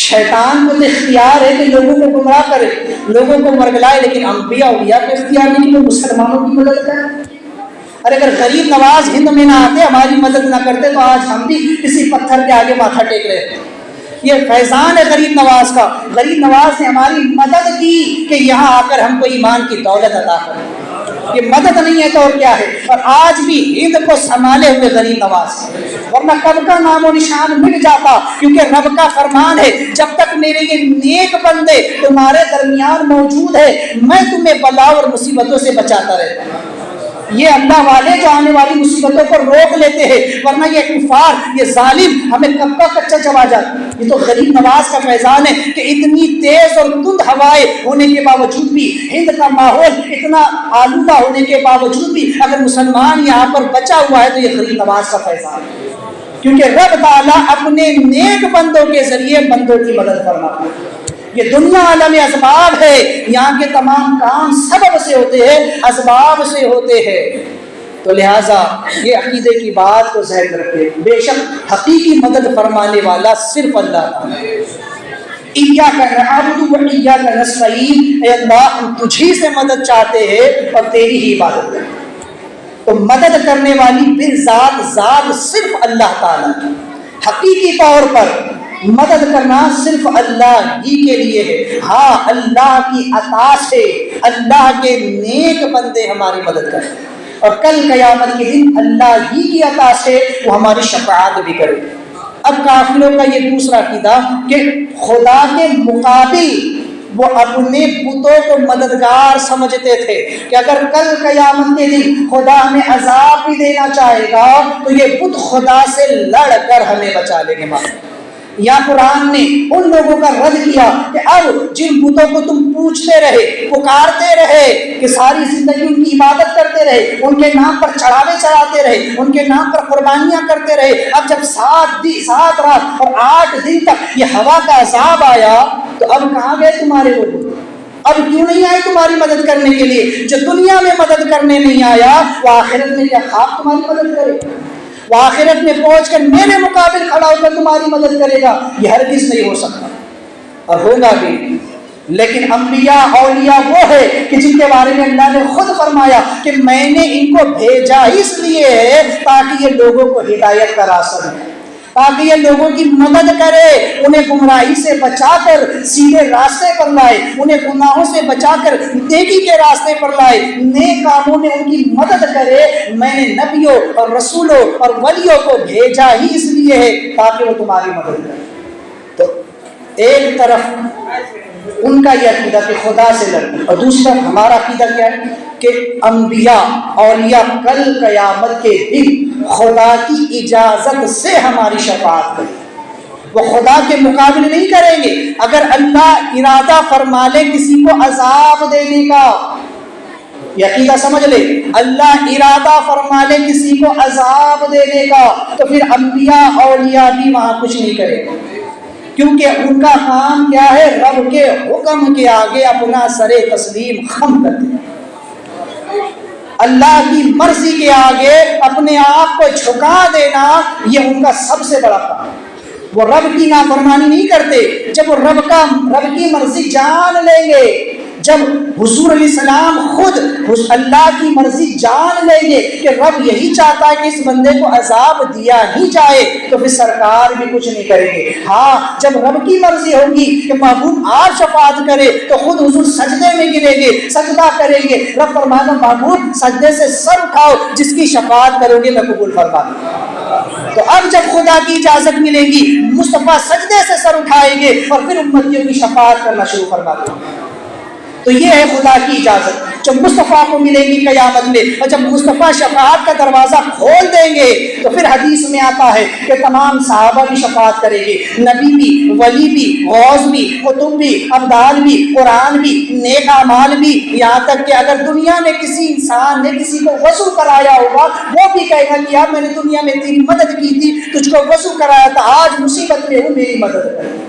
شیطان کو تو اختیار ہے کہ لوگوں کو گمراہ کرے، لوگوں کو مرگلائے، لیکن انبیاء اولیاء کو اختیار نہیں کہ وہ مسلمانوں کی مدد کریں۔ ارے اگر غریب نواز ہند میں نہ آتے، ہماری مدد نہ کرتے، تو آج ہم بھی کسی پتھر کے آگے ماتھا ٹیک رہے تھے۔ یہ فیضان ہے غریب نواز کا، غریب نواز نے ہماری مدد کی کہ یہاں آ کر ہم کو ایمان کی دولت عطا کرے۔ یہ مدد نہیں ہے تو اور کیا ہے؟ اور آج بھی ہند کو سنبھالے ہوئے غریب نواز، ورنہ کب کا نام و نشان مٹ جاتا، کیونکہ رب کا فرمان ہے جب تک میرے یہ نیک بندے تمہارے درمیان موجود ہے، میں تمہیں بلا اور مصیبتوں سے بچاتا رہتا ہوں۔ یہ اللہ والے جو آنے والی مصیبتوں کو روک لیتے ہیں، ورنہ یہ کفار، یہ ظالم ہمیں کب کا کچا چبا جاتا۔ یہ تو غریب نواز کا فیضان ہے کہ اتنی تیز اور تند ہوائیں ہونے کے باوجود بھی، ہند کا ماحول اتنا آلودہ ہونے کے باوجود بھی اگر مسلمان یہاں پر بچا ہوا ہے تو یہ غریب نواز کا فیضان ہے، کیونکہ رب تعالیٰ اپنے نیک بندوں کے ذریعے بندوں کی مدد فرماتا ہے۔ یہ دنیا عالم اسباب ہے، یہاں کے تمام کام سبب سے ہوتے ہیں، اسباب سے ہوتے ہیں۔ تو لہٰذا یہ عقیدے کی بات کو ذہن رکھیں، بے شک حقیقی مدد فرمانے والا صرف اللہ تعالیٰ ہے۔ ایاک نعبد و ایاک نستعین، اے اللہ ہم تجھی سے مدد چاہتے ہیں اور تیری ہی عبادت کرتے ہیں۔ تو مدد کرنے والی بالذات ذات صرف اللہ تعالیٰ ہے۔ حقیقی طور پر مدد کرنا صرف اللہ ہی کے لیے ہے۔ ہاں اللہ کی عطا سے اللہ کے نیک بندے ہماری مدد کریں، اور کل قیامت کے دن اللہ ہی کی عطا سے وہ ہماری شفاعت بھی کرے۔ اب کافروں کا یہ دوسرا عقیدہ کہ خدا کے مقابل وہ اپنے بتوں کو مددگار سمجھتے تھے کہ اگر کل قیامت کے دن خدا ہمیں عذاب بھی دینا چاہے گا تو یہ بت خدا سے لڑ کر ہمیں بچا لیں گے۔ یا قرآن نے ان لوگوں کا رد کیا کہ اب جن بتوں کو تم پوچھتے رہے، پکارتے رہے، کہ ساری زندگی ان کی عبادت کرتے رہے، ان کے نام پر چڑھاوے چڑھاتے رہے، ان کے نام پر قربانیاں کرتے رہے، اب جب 7 رات اور 8 دن تک یہ ہوا کا عذاب آیا تو اب کہاں گئے تمہارے لوگ؟ اب کیوں نہیں آئے تمہاری مدد کرنے کے لیے؟ جو دنیا میں مدد کرنے نہیں آیا وہ آخرت میں کیا خواب تمہاری مدد کرے؟ وہ آخرت میں پہنچ کر میرے مقابل کھڑا ہو کر تمہاری مدد کرے گا؟ یہ ہرگز نہیں ہو سکتا اور ہوگا بھی نہیں۔ لیکن انبیاء اولیاء وہ ہے کہ جن کے بارے میں اللہ نے خود فرمایا کہ میں نے ان کو بھیجا اس لیے ہے تاکہ یہ لوگوں کو ہدایت کا راستہ دکھائے، تاکہ یہ لوگوں کی مدد کرے، انہیں گمراہی سے بچا کر سیدھے راستے پر لائے، انہیں گناہوں سے بچا کر نیکی کے راستے پر لائے، نیک کاموں میں ان کی مدد کرے۔ میں نے نبیوں اور رسولوں اور ولیوں کو بھیجا ہی اس لیے ہے تاکہ وہ تمہاری مدد کرے۔ تو ایک طرف ان کا یہ عقیدہ کہ خدا سے لڑنا، اور دوسری طرف ہمارا عقیدہ کیا ہے کہ انبیاء اولیاء کل قیامت کے دن خدا کی اجازت سے ہماری شفاعت کریں، وہ خدا کے مقابلے نہیں کریں گے۔ اگر اللہ ارادہ فرما لے کسی کو عذاب دینے کا، یہ عقیدہ سمجھ لے، اللہ ارادہ فرما لے کسی کو عذاب دینے کا تو پھر انبیاء اولیاء بھی وہاں کچھ نہیں کریں گے، کیونکہ ان کا کام کیا ہے؟ رب کے حکم کے آگے اپنا سر تسلیم خم کر دینا، اللہ کی مرضی کے آگے اپنے آپ کو جھکا دینا، یہ ان کا سب سے بڑا کام ہے۔ وہ رب کی نافرمانی نہیں کرتے۔ جب وہ رب کی مرضی جان لیں گے، جب حضور علیہ السلام خود اللہ کی مرضی جان لیں گے کہ رب یہی چاہتا ہے کہ اس بندے کو عذاب دیا ہی جائے، تو پھر سرکار بھی کچھ نہیں کریں گے۔ ہاں جب رب کی مرضی ہوگی کہ محبوب آپ شفاعت کرے تو خود حضور سجدے میں گریں گے، سجدہ کریں گے، رب فرمانا محبوب سجدے سے سر اٹھاؤ، جس کی شفاعت کرو گے میں قبول فرما دوں گا۔ تو اب جب خدا کی اجازت ملے گی مصطفیٰ سجدے سے سر اٹھائیں گے اور پھر امتیوں کی شفاعت کرنا شروع فرما دیں گے۔ تو یہ ہے خدا کی اجازت جو مصطفیٰ کو ملے گی قیامت میں، اور جب مصطفیٰ شفاعت کا دروازہ کھول دیں گے تو پھر حدیث میں آتا ہے کہ تمام صحابہ بھی شفاعت کریں گے، نبی بھی، ولی بھی، غوث بھی، قطب بھی، ابدال بھی، قرآن بھی، نیک اعمال بھی، یہاں تک کہ اگر دنیا میں کسی انسان نے کسی کو وضو کرایا ہوگا وہ بھی کہے گا کہ یار میں نے دنیا میں تیری مدد کی تھی، تجھ کو وضو کرایا تھا، آج مصیبت میں ہوں میری مدد کر۔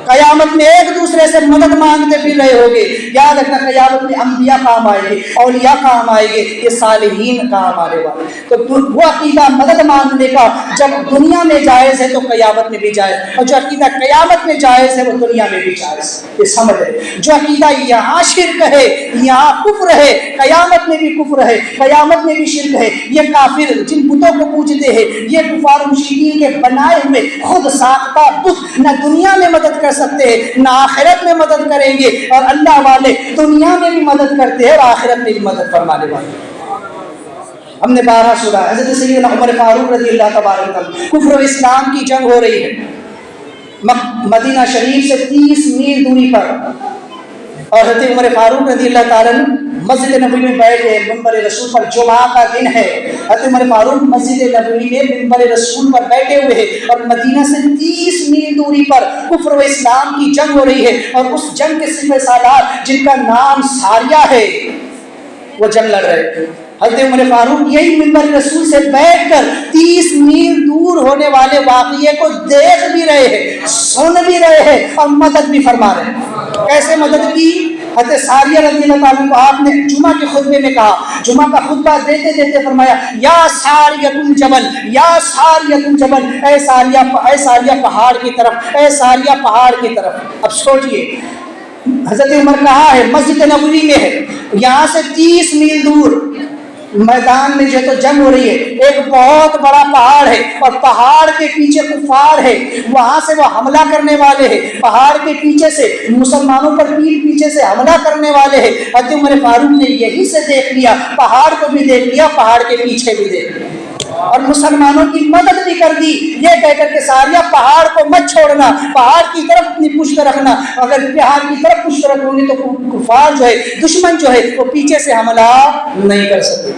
قیامت میں ایک دوسرے سے مدد مانگتے پھر رہے ہوگے۔ یاد رکھنا قیامت میں انبیاء کام آئیں گے، اولیاء کام آئیں گے، یہ صالحین کام آنے والے۔ تو وہ عقیدہ مدد مانگنے کا جب دنیا میں جائز ہے تو قیامت میں بھی جائز، اور جو عقیدہ قیامت میں جائز ہے وہ دنیا میں بھی جائز ہے۔ یہ سمجھ ہے، جو عقیدہ یہاں شرک ہے، یہاں کفر ہے، قیامت میں بھی کفر ہے، قیامت میں بھی شرک ہے۔ یہ کافر جن بتوں کو پوجتے ہیں، یہ کفار مشرکین کے بنائے ہوئے خود ساختہ بت نہ دنیا میں مدد کر سکتے ہیں نہ آخرت میں مدد کریں گے، اور اللہ والے دنیا میں بھی مدد کرتے ہیں اور آخرت میں بھی مدد فرمانے والے۔ ہم نے 12 سورہ حضرت سیدنا عمر فاروق رضی اللہ تبارک عنہ، کفر و اسلام کی جنگ ہو رہی ہے مدینہ شریف سے 30 میل دوری پر، اور حضرت عمر فاروق رضی اللہ تعالیٰ مسجد نبوی میں بیٹھے منبر رسول پر، جمعہ کا دن ہے، حضرت عمر فاروق مسجد نبوی میں منبر رسول پر بیٹھے ہوئے ہیں، اور مدینہ سے 30 میل دوری پر کفر و اسلام کی جنگ ہو رہی ہے، اور اس جنگ کے سپہ سالار جن کا نام ساریہ ہے وہ جنگ لڑ رہے ہیں۔ حضرت عمر فاروق یہی منبر رسول سے بیٹھ کر 30 میل دور ہونے والے واقعے کو دیکھ بھی رہے ہیں، سن بھی رہے ہیں اور مدد بھی فرما رہے ہیں۔ کیسے مدد کی؟ حضرت ساریہ رضی اللہ تعالیٰ کو آپ نے جمعہ کے خطبے میں کہا، جمعہ کا خطبہ دیتے دیتے فرمایا یا ساریہ الجبل، یا ساریہ الجبل، اے ساریہ پہاڑ کی طرف، اے ساریہ پہاڑ کی طرف۔ اب سوچئے حضرت عمر کہاں ہے؟ مسجد نبوی میں ہے، یہاں سے 30 میل دور میدان میں جو تو جنگ ہو رہی ہے، ایک بہت بڑا پہاڑ ہے اور پہاڑ کے پیچھے کفار ہے، وہاں سے وہ حملہ کرنے والے ہیں، پہاڑ کے پیچھے سے مسلمانوں پر پیٹ پیچھے سے حملہ کرنے والے ہیں۔ حضرت عمر فاروق نے یہی سے دیکھ لیا، پہاڑ کو بھی دیکھ لیا، پہاڑ کے پیچھے بھی دیکھ لیا، اور مسلمانوں کی مدد بھی کر دی، یہ کہہ کر کے ساریہ پہاڑ کو مت چھوڑنا، پہاڑ کی طرف اپنی پشت رکھنا، اگر پہاڑ کی طرف پشت رکھوں گی تو کفار جو ہے، دشمن جو ہے وہ پیچھے سے حملہ نہیں کر سکتے۔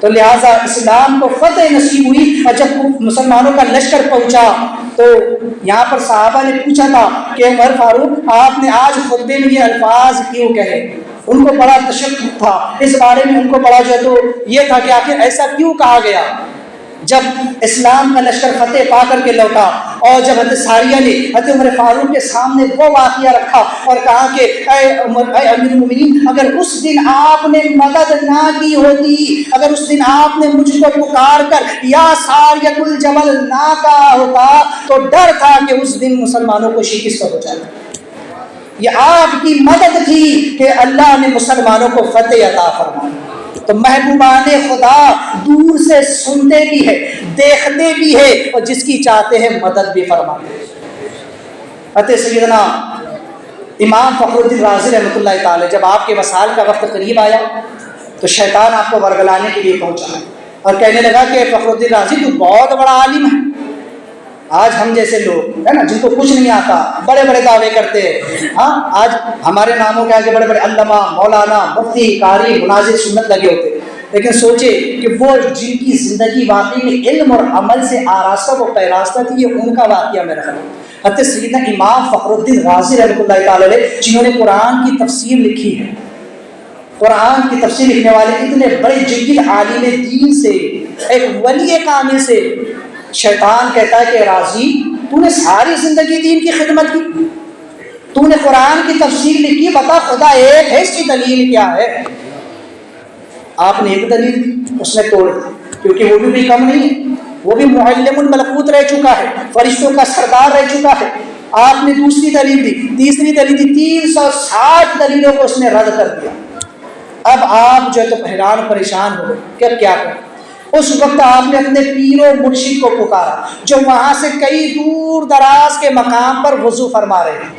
تو لہٰذا اسلام کو فتح نصیب ہوئی، اور جب مسلمانوں کا لشکر پہنچا تو یہاں پر صحابہ نے پوچھا تھا کہ عمر فاروق آپ نے آج خطبے میں یہ الفاظ کیوں کہے؟ ان کو بڑا تشکک تھا اس بارے میں، ان کو بڑا جو ہے تو یہ تھا کہ آخر ایسا کیوں کہا گیا۔ جب اسلام کا لشکر فتح پا کر کے لوٹا اور جب حضرت ساریہ نے حضرت عمر فاروق کے سامنے وہ واقعہ رکھا اور کہا کہ اے امیر المومنین، اگر اس دن آپ نے مدد نہ کی ہوتی، اگر اس دن آپ نے مجھ کو پکار کر یا ساریۃ الجبل نہ کہا ہوتا تو ڈر تھا کہ اس دن مسلمانوں کو شکست ہو جائے۔ یہ آپ کی مدد تھی کہ اللہ نے مسلمانوں کو فتح عطا فرمائی۔ تو محبوبان خدا دور سے سنتے بھی ہے، دیکھتے بھی ہے، اور جس کی چاہتے ہیں مدد بھی فرماتے ہیں۔ حضرت سیدنا امام فخر الدین رازی رحمۃ اللہ تعالی، جب آپ کے وصال کا وقت قریب آیا تو شیطان آپ کو ورگلانے کے لیے پہنچا اور کہنے لگا کہ فخر الدین رازی تو بہت بڑا عالم ہے، آج ہم جیسے لوگ ہے نا جن کو کچھ نہیں آتا بڑے بڑے دعوے کرتے ہیں، ہاں آج ہمارے ناموں کے آگے بڑے بڑے علامہ، مولانا، مفتی، قاری، مناظر سنت لگے ہوتے ہیں، لیکن سوچے کہ وہ جن کی زندگی واقعی میں علم اور عمل سے آراستہ و پیراستہ تھی، یہ ان کا واقعہ میں رکھا۔ حضرت سیدنا امام فخر الدین رازی رحمۃ اللہ تعالی علیہ، جنہوں نے قرآن کی تفسیر لکھی ہے، قرآن کی تفسیر لکھنے والے اتنے بڑے جلیل عالم دین سے، ایک ولی کامل سے، شیطان کہتا ہے کہ راضی تو نے ساری زندگی دین کی خدمت کی، تو نے قرآن کی تفسیر لکھی، بتا خدا ایک ہے، اس کی دلیل کیا ہے؟ آپ نے ایک دلیل دی، اس نے توڑ دی، کیونکہ وہ بھی کم نہیں ہے، وہ بھی معلم الملکوت رہ چکا ہے، فرشتوں کا سردار رہ چکا ہے۔ آپ نے دوسری دلیل دی، تیسری دلیل دی، 360 دلیلوں کو اس نے رد کر دیا۔ اب آپ جو ہے تو حیران پریشان ہو گئے کہ اب کیا کریں۔ اس وقت آپ نے اپنے پیر و مرشد کو پکارا جو وہاں سے کئی دور دراز کے مقام پر وضو فرما رہے ہیں،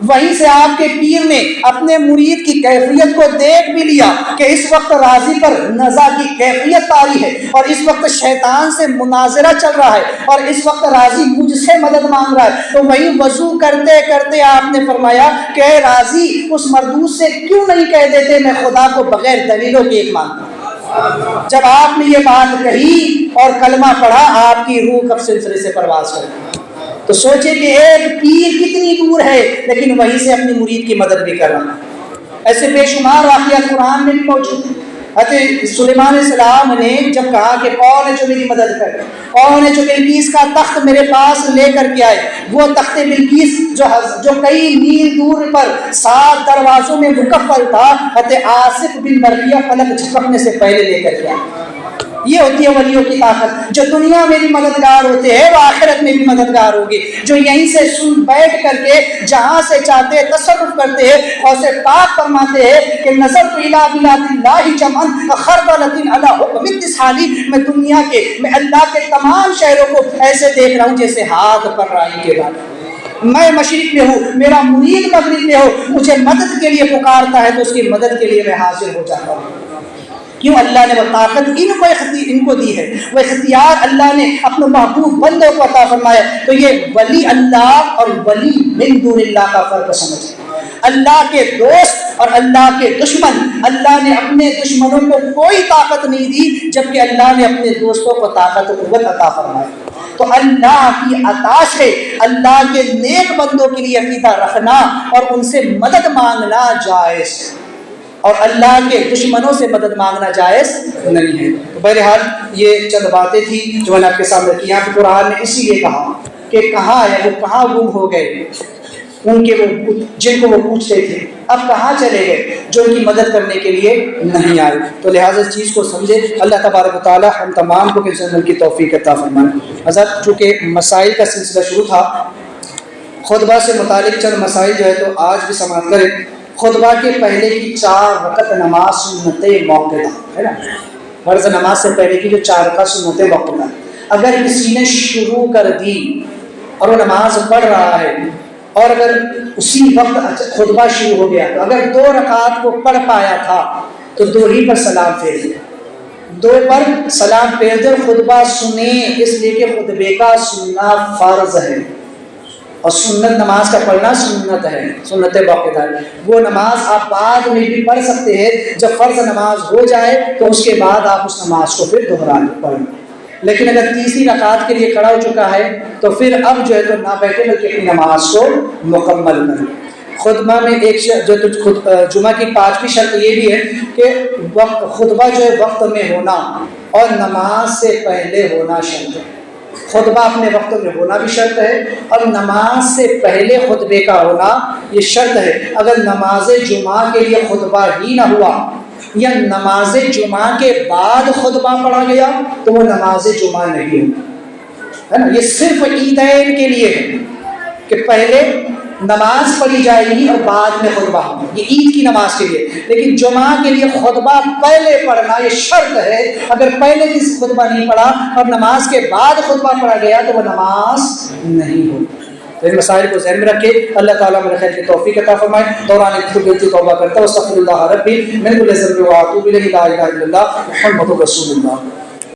وہیں سے آپ کے پیر نے اپنے مرید کی کیفیت کو دیکھ بھی لیا کہ اس وقت راضی پر نزا کی کیفیت طاری ہے اور اس وقت شیطان سے مناظرہ چل رہا ہے اور اس وقت راضی مجھ سے مدد مانگ رہا ہے، تو وہیں وضو کرتے کرتے آپ نے فرمایا کہ اے راضی اس مردود سے کیوں نہیں کہہ دیتے میں خدا کو بغیر دلیلوں کے ایک مانتا ہوں۔ جب آپ نے یہ بات کہی اور کلمہ پڑھا، آپ کی روح کب سلسلے سے پرواز کر۔ تو سوچے کہ ایک پیر کتنی دور ہے لیکن وہیں سے اپنی مرید کی مدد بھی کر رہا ہے۔ ایسے بے شمار واقعات قرآن میں بھی موجود ہیں۔ حضرت سلیمان علیہ السلام نے جب کہا کہ کون ہے جو میری مدد کرے، کون ہے جو بلقیس کا تخت میرے پاس لے کر کے آئے، وہ تخت بلقیس جو کئی میل دور پر 7 دروازوں میں مکفل تھا، حضرت آصف بن برقیہ فلک جھپکنے سے پہلے لے کر کے آئے۔ یہ ہوتی ہے ولیوں کی طاقت، جو دنیا میں بھی مددگار ہوتے ہیں وہ آخرت میں بھی مددگار ہوگی، جو یہیں سے سن بیٹھ کر کے جہاں سے چاہتے تصرف کرتے ہیں اور سے پاک فرماتے ہیں کہ نظر الى بلاد اللہ جمعا خردلۃ علی حکم اتصالی، میں دنیا کے میں اللہ کے تمام شہروں کو ایسے دیکھ رہا ہوں جیسے ہاتھ پر رائی کے بعد۔ میں مشرق میں ہوں، میرا مرید مغرب میں ہو، مجھے مدد کے لیے پکارتا ہے تو اس کی مدد کے لیے میں حاضر ہو جاتا ہوں۔ کیوں؟ اللہ نے وہ طاقت ان کو دی ہے، وہ اختیار اللہ نے اپنے محبوب بندوں کو عطا فرمایا۔ تو یہ ولی اللہ اور ولی من دون اللہ کا فرق سمجھیں۔ اللہ کے دوست اور اللہ کے دشمن، اللہ نے اپنے دشمنوں کو کوئی طاقت نہیں دی جبکہ اللہ نے اپنے دوستوں کو طاقت و قوت عطا فرمایا۔ تو اللہ کی عطا سے اللہ کے نیک بندوں کے لیے عقیدہ رکھنا اور ان سے مدد مانگنا جائز، اور اللہ کے دشمنوں سے مدد مانگنا جائز نہیں ہے۔ تو بہرحال یہ چند باتیں تھیں جو میں نے آپ کے سامنے کی۔ یہاں پہ قرآن نے اسی لیے کہا کہ کہاں ہے وہ، کہاں گم ہو گئے ان کے وہ جن کو وہ پوچھتے تھے، اب کہاں چلے گئے جو ان کی مدد کرنے کے لیے نہیں آئے۔ تو لہٰذا اس چیز کو سمجھے، اللہ تبارک و تعالی ہم تمام کو عمل کی توفیق عطا فرمائے۔ حضرت چونکہ مسائل کا سلسلہ شروع تھا، خطبہ سے متعلق چند مسائل جو ہے تو آج بھی سماعت کریں۔ خطبہ کے پہلے کی 4 وقت نماز سنت موقعہ ہے نا، فرض نماز سے پہلے کی جو 4 رکعت سنت موقعہ، اگر کسی نے شروع کر دی اور وہ نماز پڑھ رہا ہے اور اگر اسی وقت خطبہ شروع ہو گیا تو اگر 2 رکعات کو پڑھ پایا تھا تو 2 ہی پر سلام پھیر دے، 2 پر سلام پھیر دے، خطبہ سنیں، اس لیے کہ خطبے کا سننا فرض ہے اور سنت نماز کا پڑھنا سنت ہے، سنت واقعہ ہے، وہ نماز آپ بعد میں بھی پڑھ سکتے ہیں، جب فرض نماز ہو جائے تو اس کے بعد آپ اس نماز کو پھر دوہرا پڑھیں۔ لیکن اگر تیسری رکعت کے لیے کھڑا ہو چکا ہے تو پھر اب جو ہے تو نہ بیٹھے بلکہ اپنی نماز کو مکمل کریں۔ خطبہ میں ایک جو جمعہ کی 5ویں شرط یہ بھی ہے کہ خطبہ جو ہے وقت میں ہونا اور نماز سے پہلے ہونا شرط ہے۔ خطبہ اپنے وقت میں ہونا بھی شرط ہے اور نماز سے پہلے خطبے کا ہونا یہ شرط ہے۔ اگر نماز جمعہ کے لیے خطبہ ہی نہ ہوا یا نماز جمعہ کے بعد خطبہ پڑھا گیا تو وہ نماز جمعہ نہیں ہوگی، ہے نا۔ یہ صرف عیدین کے لیے ہے کہ پہلے نماز پڑھی جائے گی اور بعد میں خطبہ ہوگا، یہ عید کی نماز کے لیے۔ لیکن جمعہ کے لیے خطبہ پہلے پڑھنا یہ شرط ہے، اگر پہلے کسی خطبہ نہیں پڑھا اور نماز کے بعد خطبہ پڑھا گیا تو وہ نماز نہیں ہوگی۔ تو ان مسائل کو ذہن میں رکھے، اللہ تعالیٰ میرے خیر کی توفیق عطا فرمائے۔ دوران خطبہ توبہ کرتا ہوں، استغفر اللہ ربی من کل ذنب و اتوب الیہ، لا الہ الا اللہ محمد رسول اللہ۔